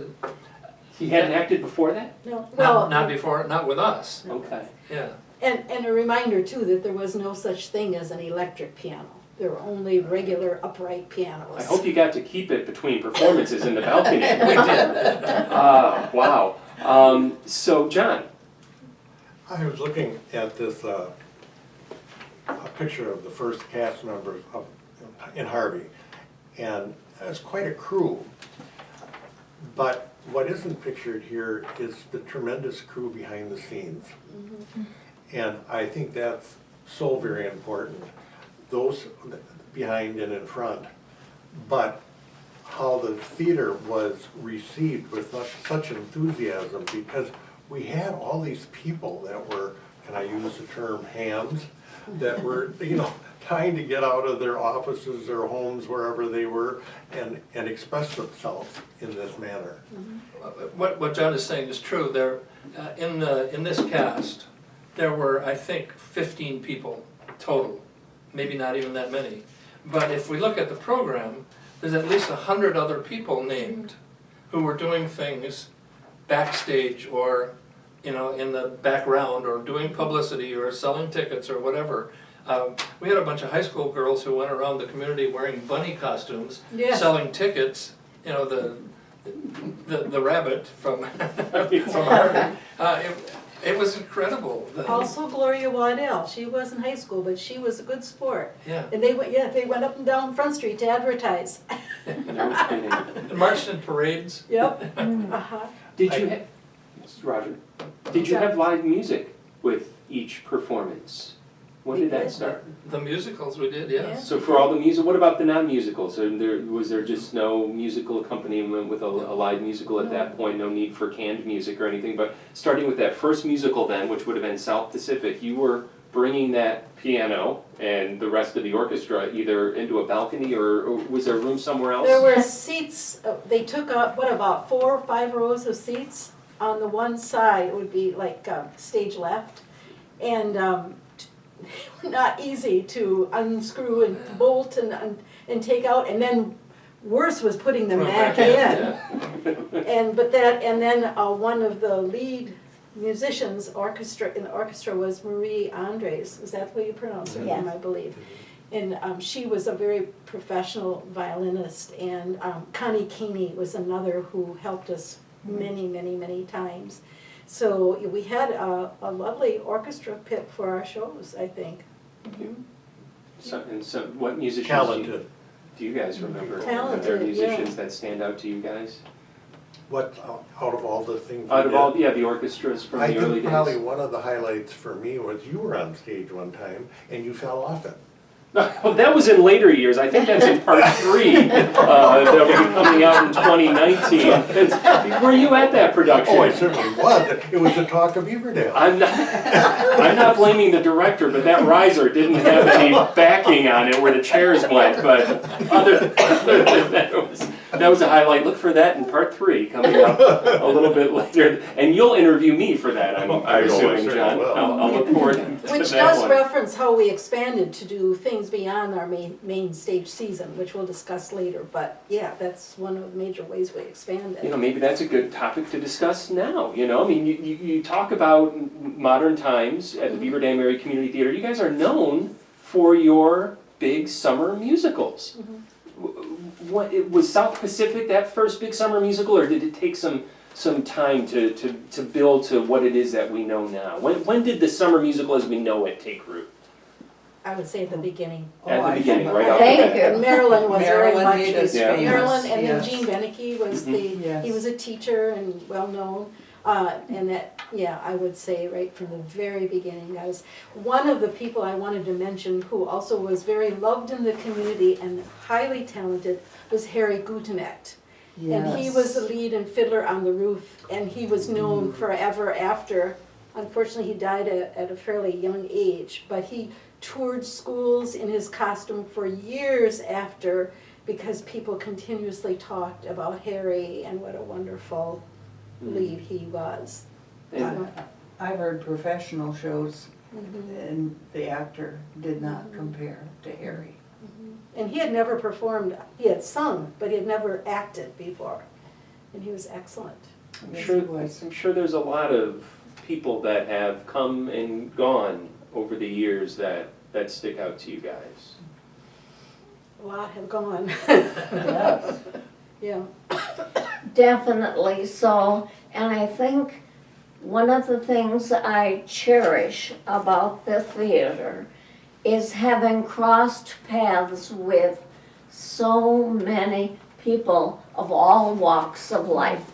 A: He hadn't acted before that?
C: No, well,
E: not before, not with us.
A: Okay.
E: Yeah.
C: and a reminder too that there was no such thing as an electric piano. There were only regular upright pianos.
A: I hope you got to keep it between performances in the balcony.
E: We did.
A: Wow. So, John,
D: I was looking at this, a picture of the first cast members in Harvey, and that's quite a crew. But what isn't pictured here is the tremendous crew behind the scenes. And I think that's so very important. Those behind and in front. But how the theater was received with such enthusiasm, because we had all these people that were, can I use the term hams, that were, trying to get out of their offices, their homes, wherever they were, and express themselves in this manner.
E: What John is saying is true. There, in this cast, there were, I think, 15 people total, maybe not even that many. But if we look at the program, there's at least 100 other people named who were doing things backstage or, you know, in the background or doing publicity or selling tickets or whatever. We had a bunch of high school girls who went around the community wearing bunny costumes,
C: Yes.
E: selling tickets, you know, the rabbit from Harvard. It was incredible.
C: Also Gloria Waddell, she was in high school, but she was a good sport.
E: Yeah.
C: And they went up and down Front Street to advertise.
A: No kidding.
E: And marched in parades.
C: Yep. Uh-huh.
A: Did you have, Roger, did you have live music with each performance? When did that start?
E: The musicals we did, yes.
A: So for all the music, what about the non-musicals? Was there just no musical accompaniment with a live musical at that point? No need for canned music or anything? But starting with that first musical then, which would have been South Pacific, you were bringing that piano and the rest of the orchestra either into a balcony or was there room somewhere else?
C: There were seats, they took up, about 4 or 5 rows of seats. On the one side, it would be like stage left. And they were not easy to unscrew and bolt and take out. And then worse was putting them back in.
E: Yeah.
C: And then one of the lead musicians in the orchestra was Marie Andres. Is that the way you pronounce her name, I believe? And she was a very professional violinist. And Connie Keeney was another who helped us many, many, many times. So we had a lovely orchestra pit for our shows, I think.
A: So what musicians
D: Talented.
A: do you guys remember?
C: Talented,
A: Are there musicians
C: yeah.
A: that stand out to you guys?
D: What, out of all the things
A: Out
D: we
A: of
D: did?
A: all, yeah, the orchestras from
D: I
A: the early
D: think
A: days.
D: probably one of the highlights for me was you were on stage one time and you fell off it.
A: Well, that was in later years. I think that's in part 3 that will be coming out in 2019. Were you at that production?
D: Oh, I certainly was. It was the talk of Beaverdale.
A: I'm not blaming the director, but that riser didn't have any backing on it where the chairs went. But other than that was a highlight. Look for that in part 3 coming up a little bit later. And you'll interview me for that, I'm assuming, John. I'll look forward to
C: Which
A: that
C: does
A: one.
C: reference how we expanded to do things beyond our main stage season, which we'll discuss later. But yeah, that's one of the major ways we expanded.
A: You know, maybe that's a good topic to discuss now. You know, I mean, you talk about modern times at the Beaver Dam Area Community Theater. You guys are known for your big summer musicals. What was South Pacific that first big summer musical, or did it take some time to build to what it is that we know now? When did the summer musical as we know it take root?
C: I would say at the beginning.
A: At the
B: I
A: beginning,
B: think-
A: right off
F: Thank
A: the bat.
F: you.
C: And Marilyn was very
B: Marilyn
C: much
B: made us
A: Yeah.
B: famous.
C: Marilyn, and then
B: yes.
C: Gene Beneke was he was a teacher and well known. And that, yeah, I would say right from the very beginning, that was one of the people I wanted to mention who also was very loved in the community and highly talented was Harry Gutenecht. And he was the lead in Fiddler on the Roof, and he was known forever after. Unfortunately, he died at a fairly young age, but he toured schools in his costume for years after because people continuously talked about Harry and what a wonderful lead he was.
A: And
B: I've heard professional shows and the actor did not compare to Harry.
C: And he had never performed, he had sung, but he had never acted before. And he was excellent.
A: I'm sure there's a lot of people that have come and gone over the years that stick out to you guys.
C: A lot have gone.
B: Yes.
C: Yeah.
F: Definitely so, and I think one of the things I cherish about the theater is having crossed paths with so many people of all walks of life.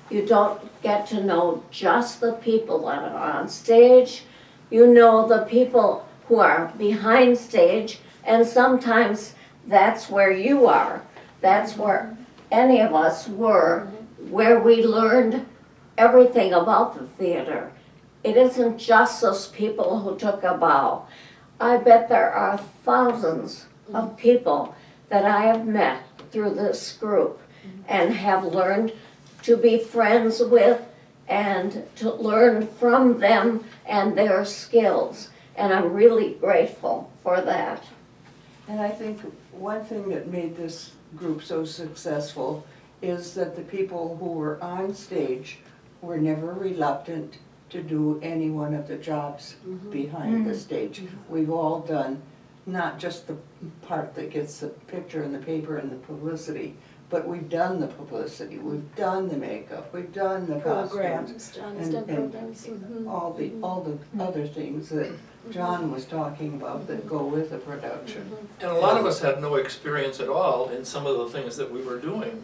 F: You don't get to know just the people that are on stage, you know the people who are behind stage, and sometimes that's where you are. That's where any of us were, where we learned everything about the theater. It isn't just those people who took a bow. I bet there are thousands of people that I have met through this group and have learned to be friends with and to learn from them and their skills. and I'm really grateful for that.
B: And I think one thing that made this group so successful is that the people who were on stage were never reluctant to do any one of the jobs behind the stage. We've all done not just the part that gets the picture in the paper and the publicity, but we've done the publicity, we've done the makeup, we've done the costumes.
C: Programs, John has done
B: and
C: programs.
B: all the other things that John was talking about that go with a production.
E: And a lot of us had no experience at all in some of the things that we were doing.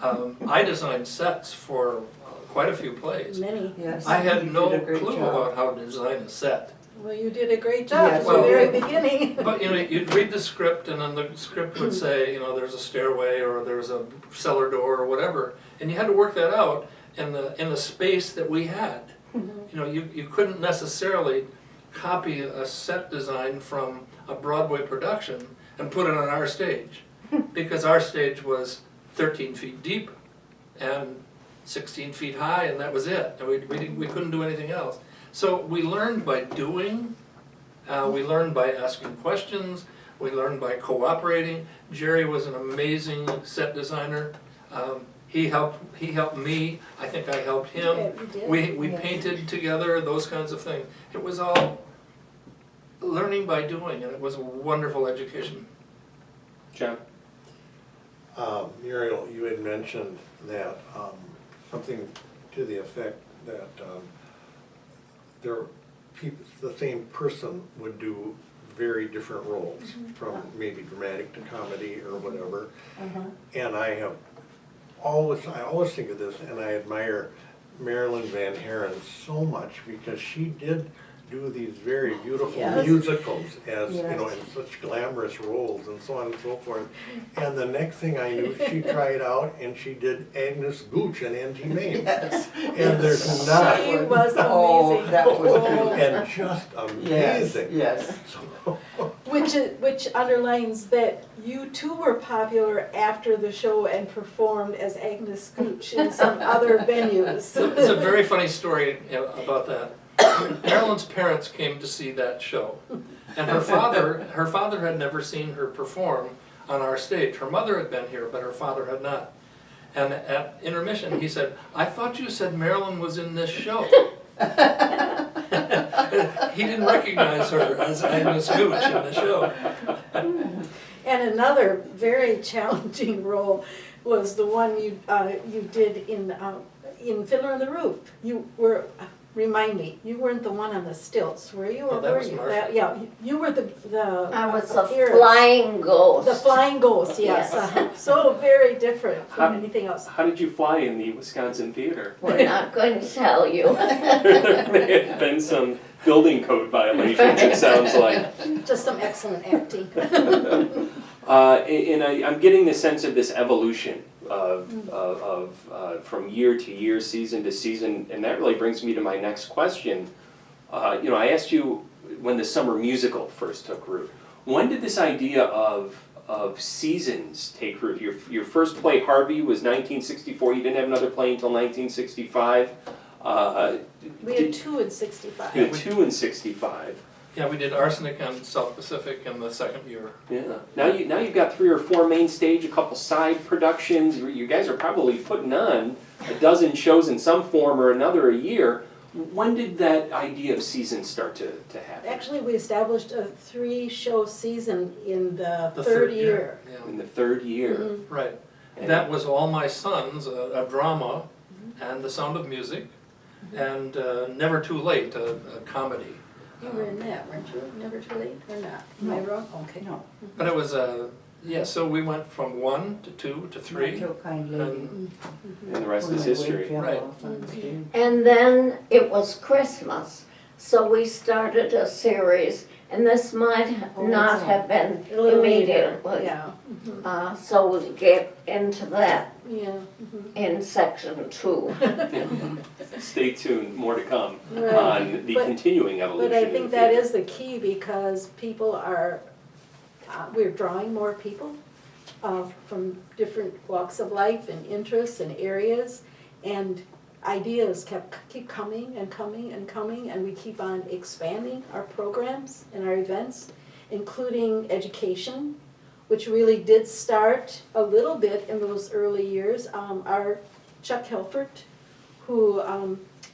E: I designed sets for quite a few plays.
C: Many.
B: Yes.
E: I had
B: you
E: no
B: did a great
E: clue
B: job.
E: about how to design a set.
C: Well, you did a great job
B: Yes,
C: from the
E: well,
C: very beginning.
E: But you know, you'd read the script and then the script would say, you know, there's a stairway or there's a cellar door or whatever, and you had to work that out in the space that we had. You know, you couldn't necessarily copy a set design from a Broadway production and put it on our stage, because our stage was 13 feet deep and 16 feet high, and that was it. And we couldn't do anything else. So we learned by doing, we learned by asking questions, we learned by cooperating. Jerry was an amazing set designer. He helped me, I think I helped him.
C: Yeah, you did.
E: We painted together, those kinds of things. It was all learning by doing, and it was a wonderful education.
A: John?
D: Muriel, you had mentioned that, something to the effect that the same person would do very different roles, from maybe dramatic to comedy or whatever. And I always think of this, and I admire Marilyn Van Garen so much, because she did do these very beautiful
C: Yes.
D: musicals as, you know,
B: Yes.
D: in such glamorous roles and so on and so forth. And the next thing I knew, she tried out and she did Agnes Gooch in Auntie Mame.
B: Yes.
D: And there's not,
C: She was
B: Oh,
C: amazing.
B: that was beautiful.
D: and just
B: Yes,
D: amazing.
B: yes.
C: Which underlines that you too were popular after the show and performed as Agnes Gooch in some other venues.
E: It's a very funny story about that. Marilyn's parents came to see that show, and her father had never seen her perform on our stage. Her mother had been here, but her father had not. And at intermission, he said, "I thought you said Marilyn was in this show." He didn't recognize her as Agnes Gooch in the show.
C: And another very challenging role was the one you did in Fiddler on the Roof. You were, remind me, you weren't the one on the stilts, were you? Or
E: Oh, that
C: were
E: was
C: you?
E: Marcia.
C: Yeah, you were the
F: I was the
C: appearance.
F: flying ghost.
C: The flying ghost, yes.
F: Yes.
C: So very different from
A: How-
C: anything else.
A: How did you fly in the Wisconsin theater?
F: We're not going to tell you.
A: There have been some building code violations, it sounds like.
C: Just some excellent acting.
A: And I'm getting the sense of this evolution of from year to year, season to season, and that really brings me to my next question. You know, I asked you when the summer musical first took root. When did this idea of seasons take root? Your first play, Harvey, was 1964. You didn't have another play until 1965.
C: We had two in 65.
A: You had two in 65.
E: Yeah, we did Arsenic and South Pacific in the second year.
A: Yeah. Now you've got 3 or 4 main stage, a couple side productions. You guys are probably putting on a dozen shows in some form or another a year. When did that idea of seasons start to happen?
C: Actually, we established a 3-show season in the
E: The
C: third year.
E: Yeah.
A: In the 3rd year.
C: Mhm.
E: Right. That was All My Sons, a drama, and The Sound of Music, and Never Too Late, a comedy.
C: You were in that, weren't you? Never Too Late, or not? Am I wrong? Okay.
B: No,
E: But it was yeah, so we went from 1 to 2 to 3.
B: not so kind lady.
E: And
A: And the rest
B: When
A: is
B: the wig
A: history.
B: fell
E: Right.
B: off on the stage.
F: And then it was Christmas, so we started a series, and this might not have been
C: A little later,
F: immediately.
C: yeah.
F: So we'll get into that
C: Yeah.
F: in section 2.
A: Stay tuned, more to come
C: Right.
A: on the
C: But-
A: continuing evolution.
C: But I
A: of
C: think
A: the
C: that
A: theater.
C: is the key, because people are, we're drawing more people from different walks of life and interests and areas. And ideas keep coming and coming and coming, and we keep on expanding our programs and our events, including education, which really did start a little bit in those early years. Our Chuck Helfert, who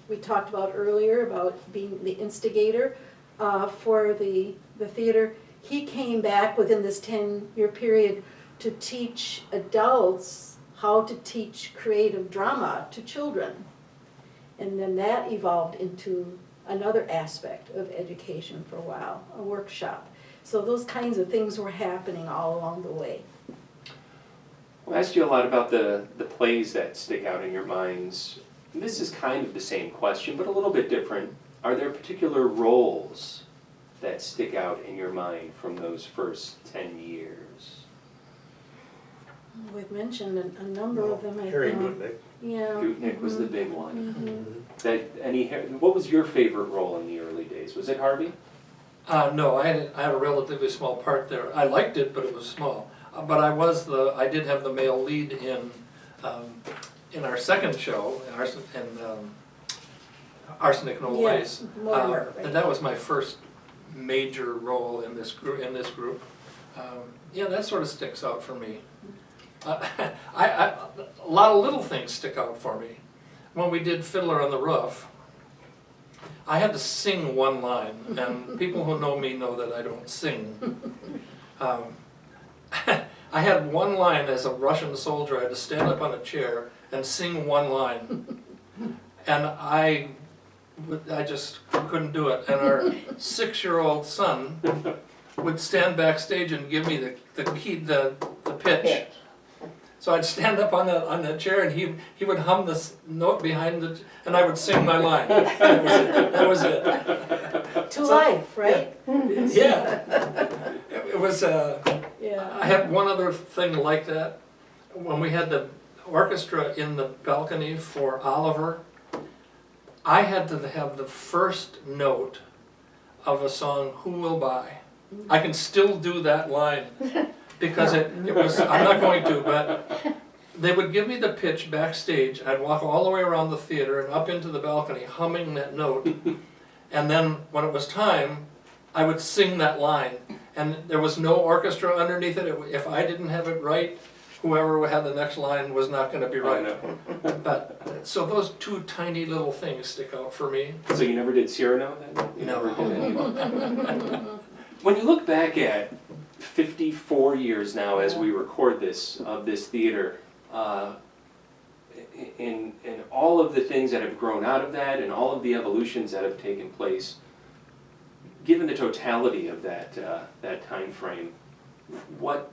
C: we talked about earlier about being the instigator for the theater, he came back within this 10-year period to teach adults how to teach creative drama to children. And then that evolved into another aspect of education for a while, a workshop. So those kinds of things were happening all along the way.
A: Well, I asked you a lot about the plays that stick out in your minds. And this is kind of the same question, but a little bit different. Are there particular roles that stick out in your mind from those first 10 years?
C: We've mentioned a number of them, I
D: Harry
C: think.
D: Gutnick.
C: Yeah.
A: Gutnick was the big one.
C: Mhm.
A: What was your favorite role in the early days? Was it Harvey?
E: No, I had a relatively small part there. I liked it, but it was small. But I did have the male lead in our second show, Arsenic No Ways.
C: Mortimer, right.
E: And that was my first major role in this group. Yeah, that sort of sticks out for me. A lot of little things stick out for me. When we did Fiddler on the Roof, I had to sing one line, and people who know me know that I don't sing. I had one line as a Russian soldier. I had to stand up on a chair and sing one line, and I just couldn't do it. And our 6-year-old son would stand backstage and give me the key, the pitch. So I'd stand up on the chair, and he would hum this note behind it, and I would sing my line. That was it.
C: To life, right?
E: Yeah. It was.
C: Yeah.
E: I had one other thing like that. When we had the orchestra in the balcony for Oliver, I had to have the first note of a song, "Who Will Buy?" I can still do that line. Because it was, I'm not going to, but they would give me the pitch backstage. I'd walk all the way around the theater and up into the balcony humming that note. And then when it was time, I would sing that line. And there was no orchestra underneath it. If I didn't have it right, whoever had the next line was not going to be right. But so those two tiny little things stick out for me.
A: So you never did Cyrano then? You
E: No.
A: never did any. When you look back at 54 years now as we record this, of this theater, in all of the things that have grown out of that and all of the evolutions that have taken place, given the totality of that time frame, what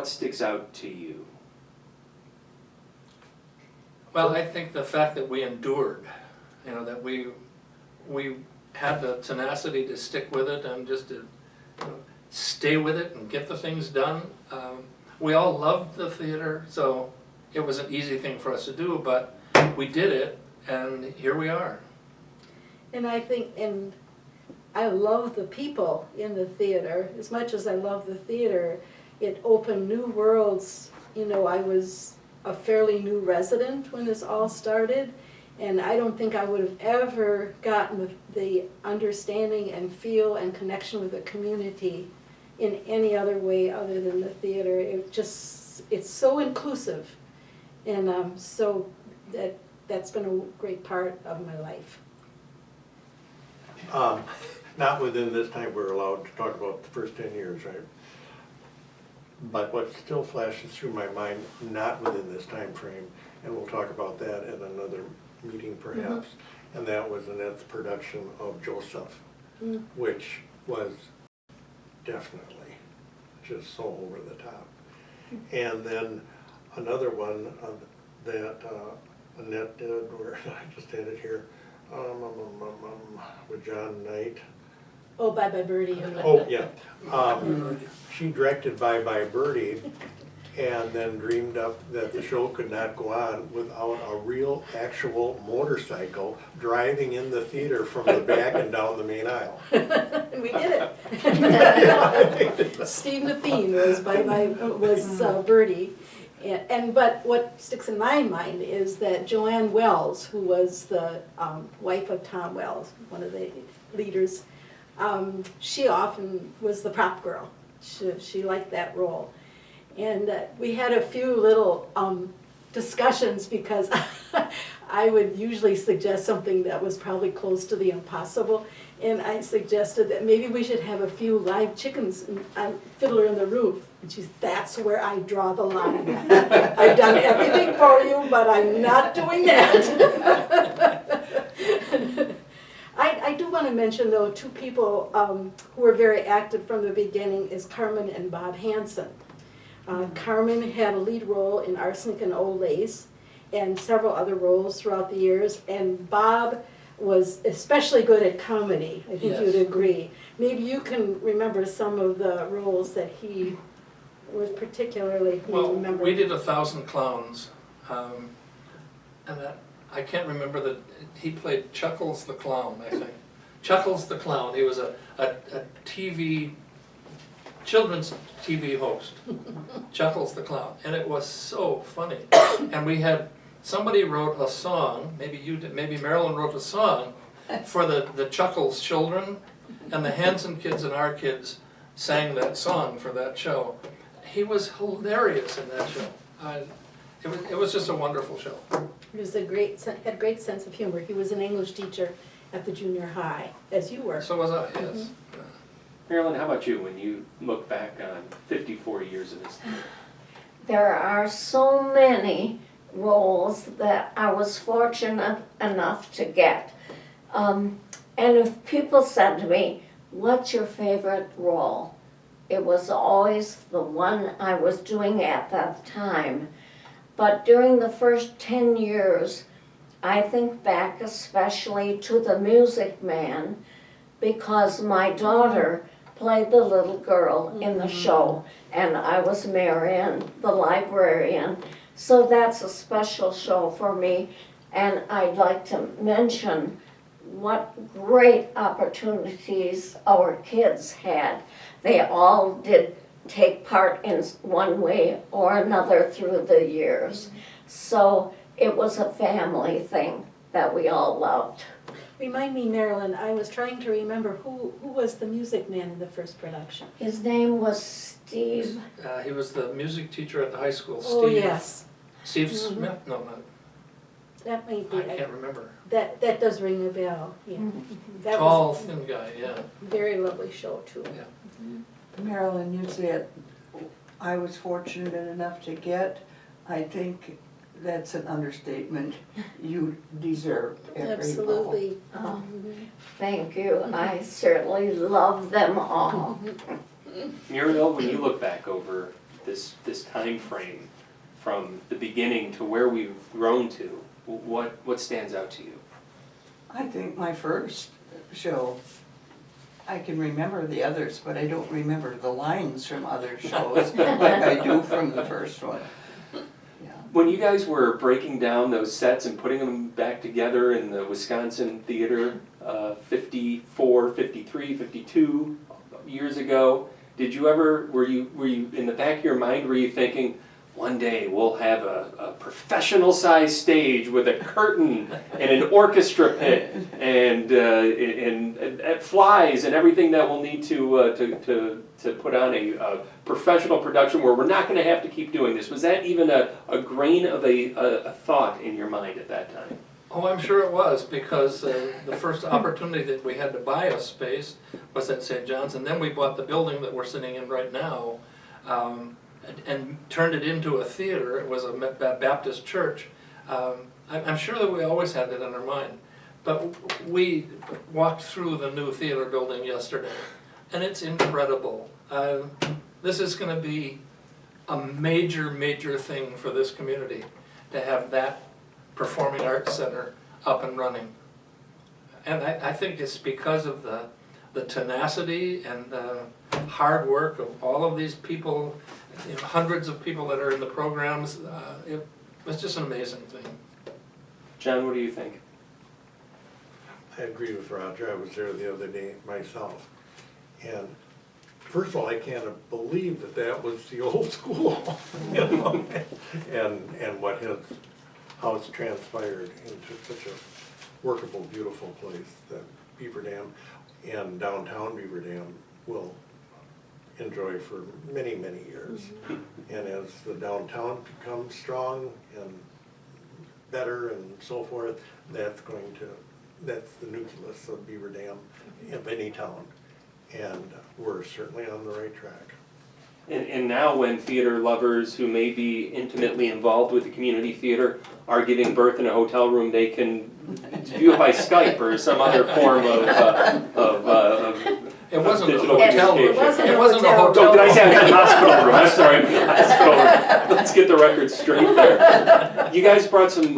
A: sticks out to you?
E: Well, I think the fact that we endured, that we had the tenacity to stick with it and just to stay with it and get the things done. We all loved the theater, so it was an easy thing for us to do, but we did it, and here we are.
C: And I think, and I love the people in the theater. As much as I love the theater, it opened new worlds. I was a fairly new resident when this all started, and I don't think I would have ever gotten the understanding and feel and connection with the community in any other way other than the theater. It's so inclusive, and so that's been a great part of my life.
D: Not within this time we're allowed to talk about the first 10 years, right? But what still flashes through my mind, not within this time frame, and we'll talk about that at another meeting perhaps, and that was Annette's production of Joseph, which was definitely just so over the top. And then another one that Annette did, where I just had it here, with John Knight.
C: Oh, Bye Bye Birdie.
D: Oh, yeah. She directed Bye Bye Birdie and then dreamed up that the show could not go on without a real, actual motorcycle driving in the theater from the back and down the main aisle.
C: We did it. Steve Nathine was Birdie, But what sticks in my mind is that Joanne Wells, who was the wife of Tom Wells, one of the leaders, she often was the prop girl. She liked that role. And we had a few little discussions because I would usually suggest something that was probably close to the impossible. And I suggested that maybe we should have a few live chickens on Fiddler in the Roof. And she's, that's where I draw the line. I've done everything for you, but I'm not doing that. I do want to mention, though, two people who were very active from the beginning is Carmen and Bob Hansen. Carmen had a lead role in Arsenic and Old Lace and several other roles throughout the years, and Bob was especially good at comedy. I think
E: Yes.
C: you'd agree. Maybe you can remember some of the roles that he was particularly
E: Well,
C: remember.
E: we did 1,000 Clowns, and I can't remember that, he played Chuckles the Clown, I think. Chuckles the Clown, he was a children's TV host, Chuckles the Clown, and it was so funny. And we had, somebody wrote a song, maybe you did, maybe Marilyn wrote a song for the Chuckles children, and the Hanson kids and our kids sang that song for that show. He was hilarious in that show. It was just a wonderful show.
C: He was had a great sense of humor. He was an English teacher at the junior high, as you were.
E: So was I, yes.
A: Marilyn, how about you when you look back on 54 years of this?
F: There are so many roles that I was fortunate enough to get. And if people said to me, what's your favorite role? It was always the one I was doing at that time. But during the first 10 years, I think back especially to The Music Man, because my daughter played the little girl in the show, and I was Marion, the librarian. So that's a special show for me, and I'd like to mention what great opportunities our kids had. They all did take part in one way or another through the years. So it was a family thing that we all loved.
C: Remind me, Marilyn, I was trying to remember who was the Music Man in the first production.
F: His name was Steve.
E: He was the music teacher at the high school,
C: Oh,
E: Steve.
C: yes.
E: Steve Smith, no, not,
C: That might be,
E: I can't remember.
C: that does ring a bell, yeah. That
E: Tall,
C: was
E: thin guy, yeah.
C: a very lovely show, too.
B: Marilyn, you said I was fortunate enough to get. I think that's an understatement. You deserved every role.
C: Absolutely.
F: Oh, thank you. I certainly love them all.
A: Muriel, when you look back over this time frame, from the beginning to where we've grown to, what stands out to you?
B: I think my first show, I can remember the others, but I don't remember the lines from other shows like I do from the first one. Yeah.
A: When you guys were breaking down those sets and putting them back together in the Wisconsin theater 54, 53, 52 years ago, did you ever, were you in the back of your mind, were you thinking, one day we'll have a professional sized stage with a curtain and an orchestra pit and flies and everything that we'll need to put on a professional production where we're not going to have to keep doing this? Was that even a grain of a thought in your mind at that time?
E: Oh, I'm sure it was, because the first opportunity that we had to buy a space was at St. John's, and then we bought the building that we're sitting in right now, and turned it into a theater. It was a Baptist church. I'm sure that we always had that in our mind. But we walked through the new theater building yesterday, and it's incredible. This is going to be a major, major thing for this community, to have that Performing Arts Center up and running. And I think it's because of the tenacity and the hard work of all of these people, hundreds of people that are in the programs. It was just an amazing thing.
A: John, what do you think?
D: I agree with Roger. I was there the other day myself. And first of all, I can't believe that that was the old school, you know, and what has, how it's transpired into such a workable, beautiful place that Beaver Dam and downtown Beaver Dam will enjoy for many, many years. And as the downtown becomes strong and better and so forth, that's the nucleus of Beaver Dam, of any town. And we're certainly on the right track.
A: And now when theater lovers who may be intimately involved with the community theater are giving birth in a hotel room, they can view it by Skype or some other form of
E: It wasn't a
A: digital
E: hotel room.
A: communication.
E: It wasn't a hotel
A: Oh, did I
E: room.
A: say I meant hospital room? I'm sorry, hospital room. Let's get the record straight there. You guys brought some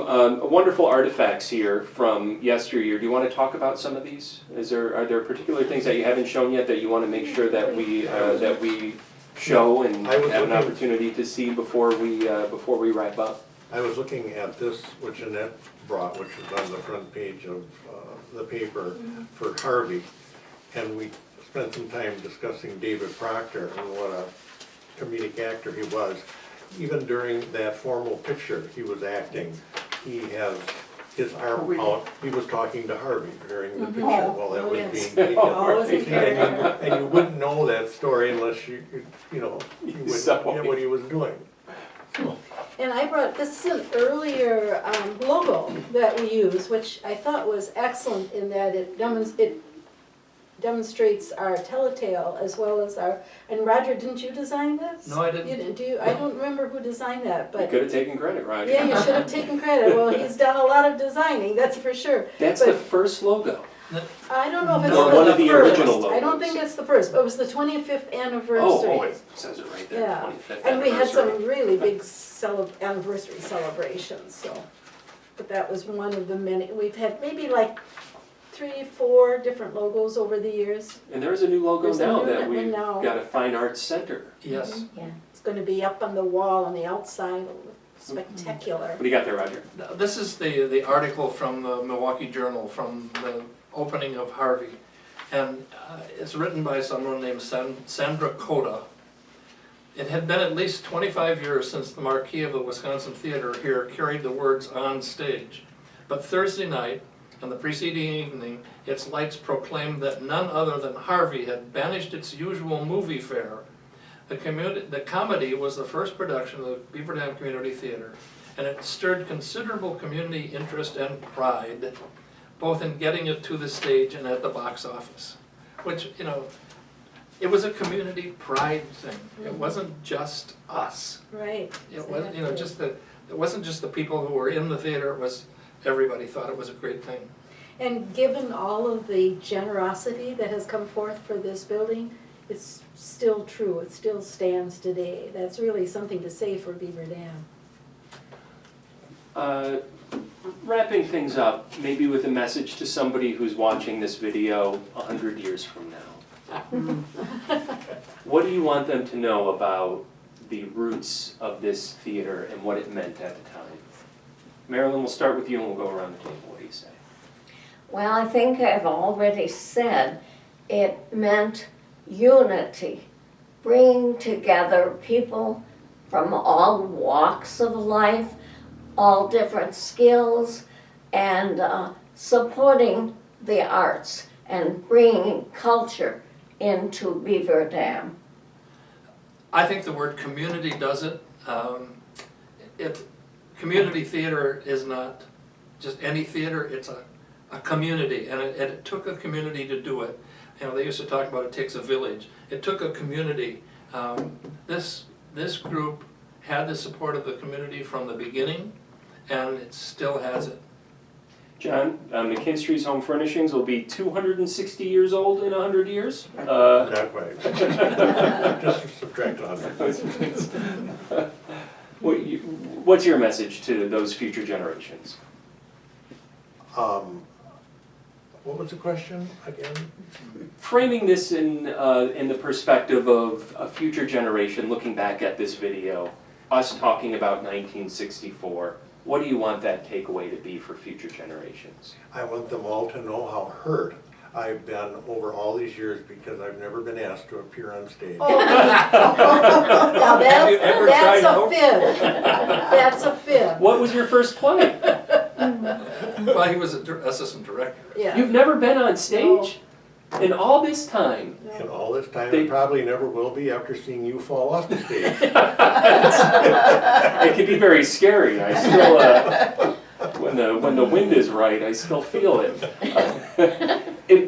A: wonderful artifacts here from yesteryear. Do you want to talk about some of these? Are there particular things that you haven't shown yet that you want to make sure that we show and
D: I was
A: have an
D: looking-
A: opportunity to see before we wrap up?
D: I was looking at this, which Annette brought, which is on the front page of the paper for Harvey. And we spent some time discussing David Proctor and what a comedic actor he was. Even during that formal picture he was acting, he has his arm out, he was talking to Harvey during the picture while that was being taken.
C: Always
D: And you wouldn't know that story unless you would
A: saw
D: get what he was doing.
C: And I brought, this is an earlier logo that we use, which I thought was excellent in that it demonstrates our telltale as well as our, and Roger, didn't you design this?
E: No, I didn't.
C: You didn't, do you? I don't remember who designed that,
A: You
C: but,
A: could have taken credit, Roger.
C: yeah, you should have taken credit. Well, he's done a lot of designing, that's for sure.
A: That's
C: But
A: the first logo.
C: I don't know if it's
A: Or
C: the
A: one of the
C: first.
A: original
C: I don't
A: logos.
C: think it's the first, but it was the 25th anniversary.
A: Oh, it says it right there,
C: Yeah.
A: 25th
C: And we had some
A: anniversary.
C: really big anniversary celebrations, so. But that was one of the many, we've had maybe like 3, 4 different logos over the years.
A: And there's a new logo
C: There's a
A: now
C: new
A: that
C: one
A: we've
C: now.
A: got a fine arts center.
E: Yes.
C: It's gonna be up on the wall on the outside, spectacular.
A: What do you got there, Roger?
E: Now, this is the article from the Milwaukee Journal from the opening of Harvey. And it's written by someone named Sandra Coda. It had been at least 25 years since the marquee of the Wisconsin Theater here carried the words "on stage." But Thursday night and the preceding evening, its lights proclaimed that none other than Harvey had banished its usual movie fare. The comedy was the first production of the Beaver Dam Community Theater, and it stirred considerable community interest and pride, both in getting it to the stage and at the box office. Which, it was a community pride thing. It wasn't just us.
C: Right.
E: It wasn't,
C: exactly.
E: it wasn't just the people who were in the theater, it was, everybody thought it was a great thing.
C: And given all of the generosity that has come forth for this building, it's still true, it still stands today. That's really something to say for Beaver Dam.
A: Wrapping things up, maybe with a message to somebody who's watching this video 100 years from now. What do you want them to know about the roots of this theater and what it meant at the time? Marilyn, we'll start with you and we'll go around the table. What do you say?
F: Well, I think I've already said it meant unity, bringing together people from all walks of life, all different skills, and supporting the arts and bringing culture into Beaver Dam.
E: I think the word community does it. Community theater is not just any theater, it's a community, and it took a community to do it. They used to talk about it takes a village. It took a community. This group had the support of the community from the beginning, and it still has it.
A: John, McKinstry's Home Furnishings will be 260 years old in 100 years.
D: Not quite. Just subtract 100.
A: What's your message to those future generations?
D: What was the question again?
A: Framing this in the perspective of a future generation looking back at this video, us talking about 1964, what do you want that takeaway to be for future generations?
D: I want them all to know how hurt I've been over all these years because I've never been asked to appear on stage.
C: Oh. Now
E: Have you ever
C: that's
E: tried
C: a
E: out?
C: fib. That's a fib.
A: What was your first play?
E: Well, he was an assistant director.
C: Yeah.
A: You've never been on stage? In all this time?
D: And all this time,
A: They-
D: and probably never will be after seeing you fall off the stage.
A: It can be very scary. I still, when the wind is right, I still feel it.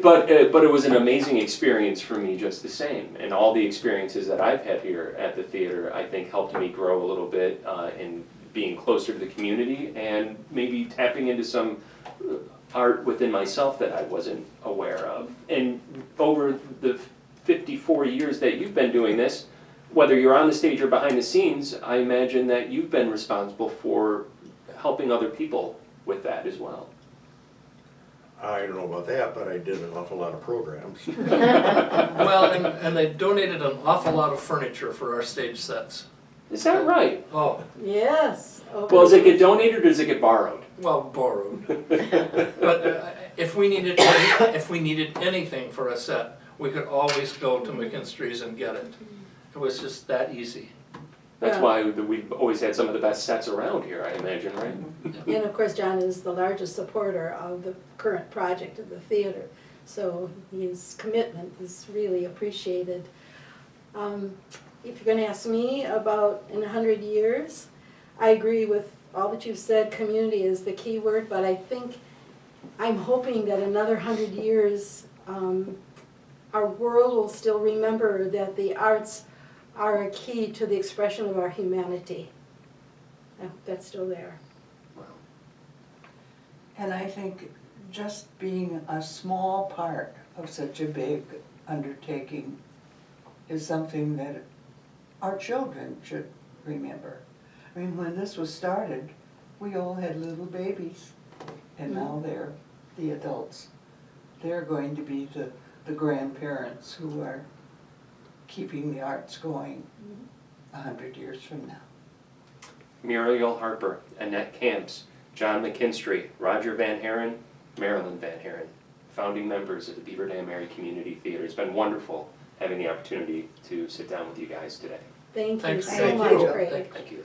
A: But it was an amazing experience for me just the same. And all the experiences that I've had here at the theater, I think helped me grow a little bit in being closer to the community and maybe tapping into some art within myself that I wasn't aware of. And over the 54 years that you've been doing this, whether you're on the stage or behind the scenes, I imagine that you've been responsible for helping other people with that as well.
D: I don't know about that, but I did an awful lot of programs.
E: Well, and they donated an awful lot of furniture for our stage sets.
A: Is that right?
E: Oh,
C: Yes.
A: Well, does it get donated or does it get borrowed?
E: well, borrowed. But if we needed anything for a set, we could always go to McKinstry's and get it. It was just that easy.
A: That's
C: Yeah.
A: why we've always had some of the best sets around here, I imagine, right?
C: And of course, John is the largest supporter of the current project of the theater, so his commitment is really appreciated. If you're gonna ask me about in 100 years, I agree with all that you've said, community is the key word, but I think, I'm hoping that another 100 years, our world will still remember that the arts are a key to the expression of our humanity. I hope that's still there.
B: And I think just being a small part of such a big undertaking is something that our children should remember. I mean, when this was started, we all had little babies, and now they're the adults. They're going to be the grandparents who are keeping the arts going 100 years from now.
A: Muriel Harper, Annette Camps, John McKinstry, Roger Van Garen, Marilyn Van Garen, founding members of the Beaver Dam Area Community Theater. It's been wonderful having the opportunity to sit down with you guys today.
C: Thank you
E: Thanks.
C: so
D: Thank
C: much,
D: you.
C: Craig.
A: Thank you.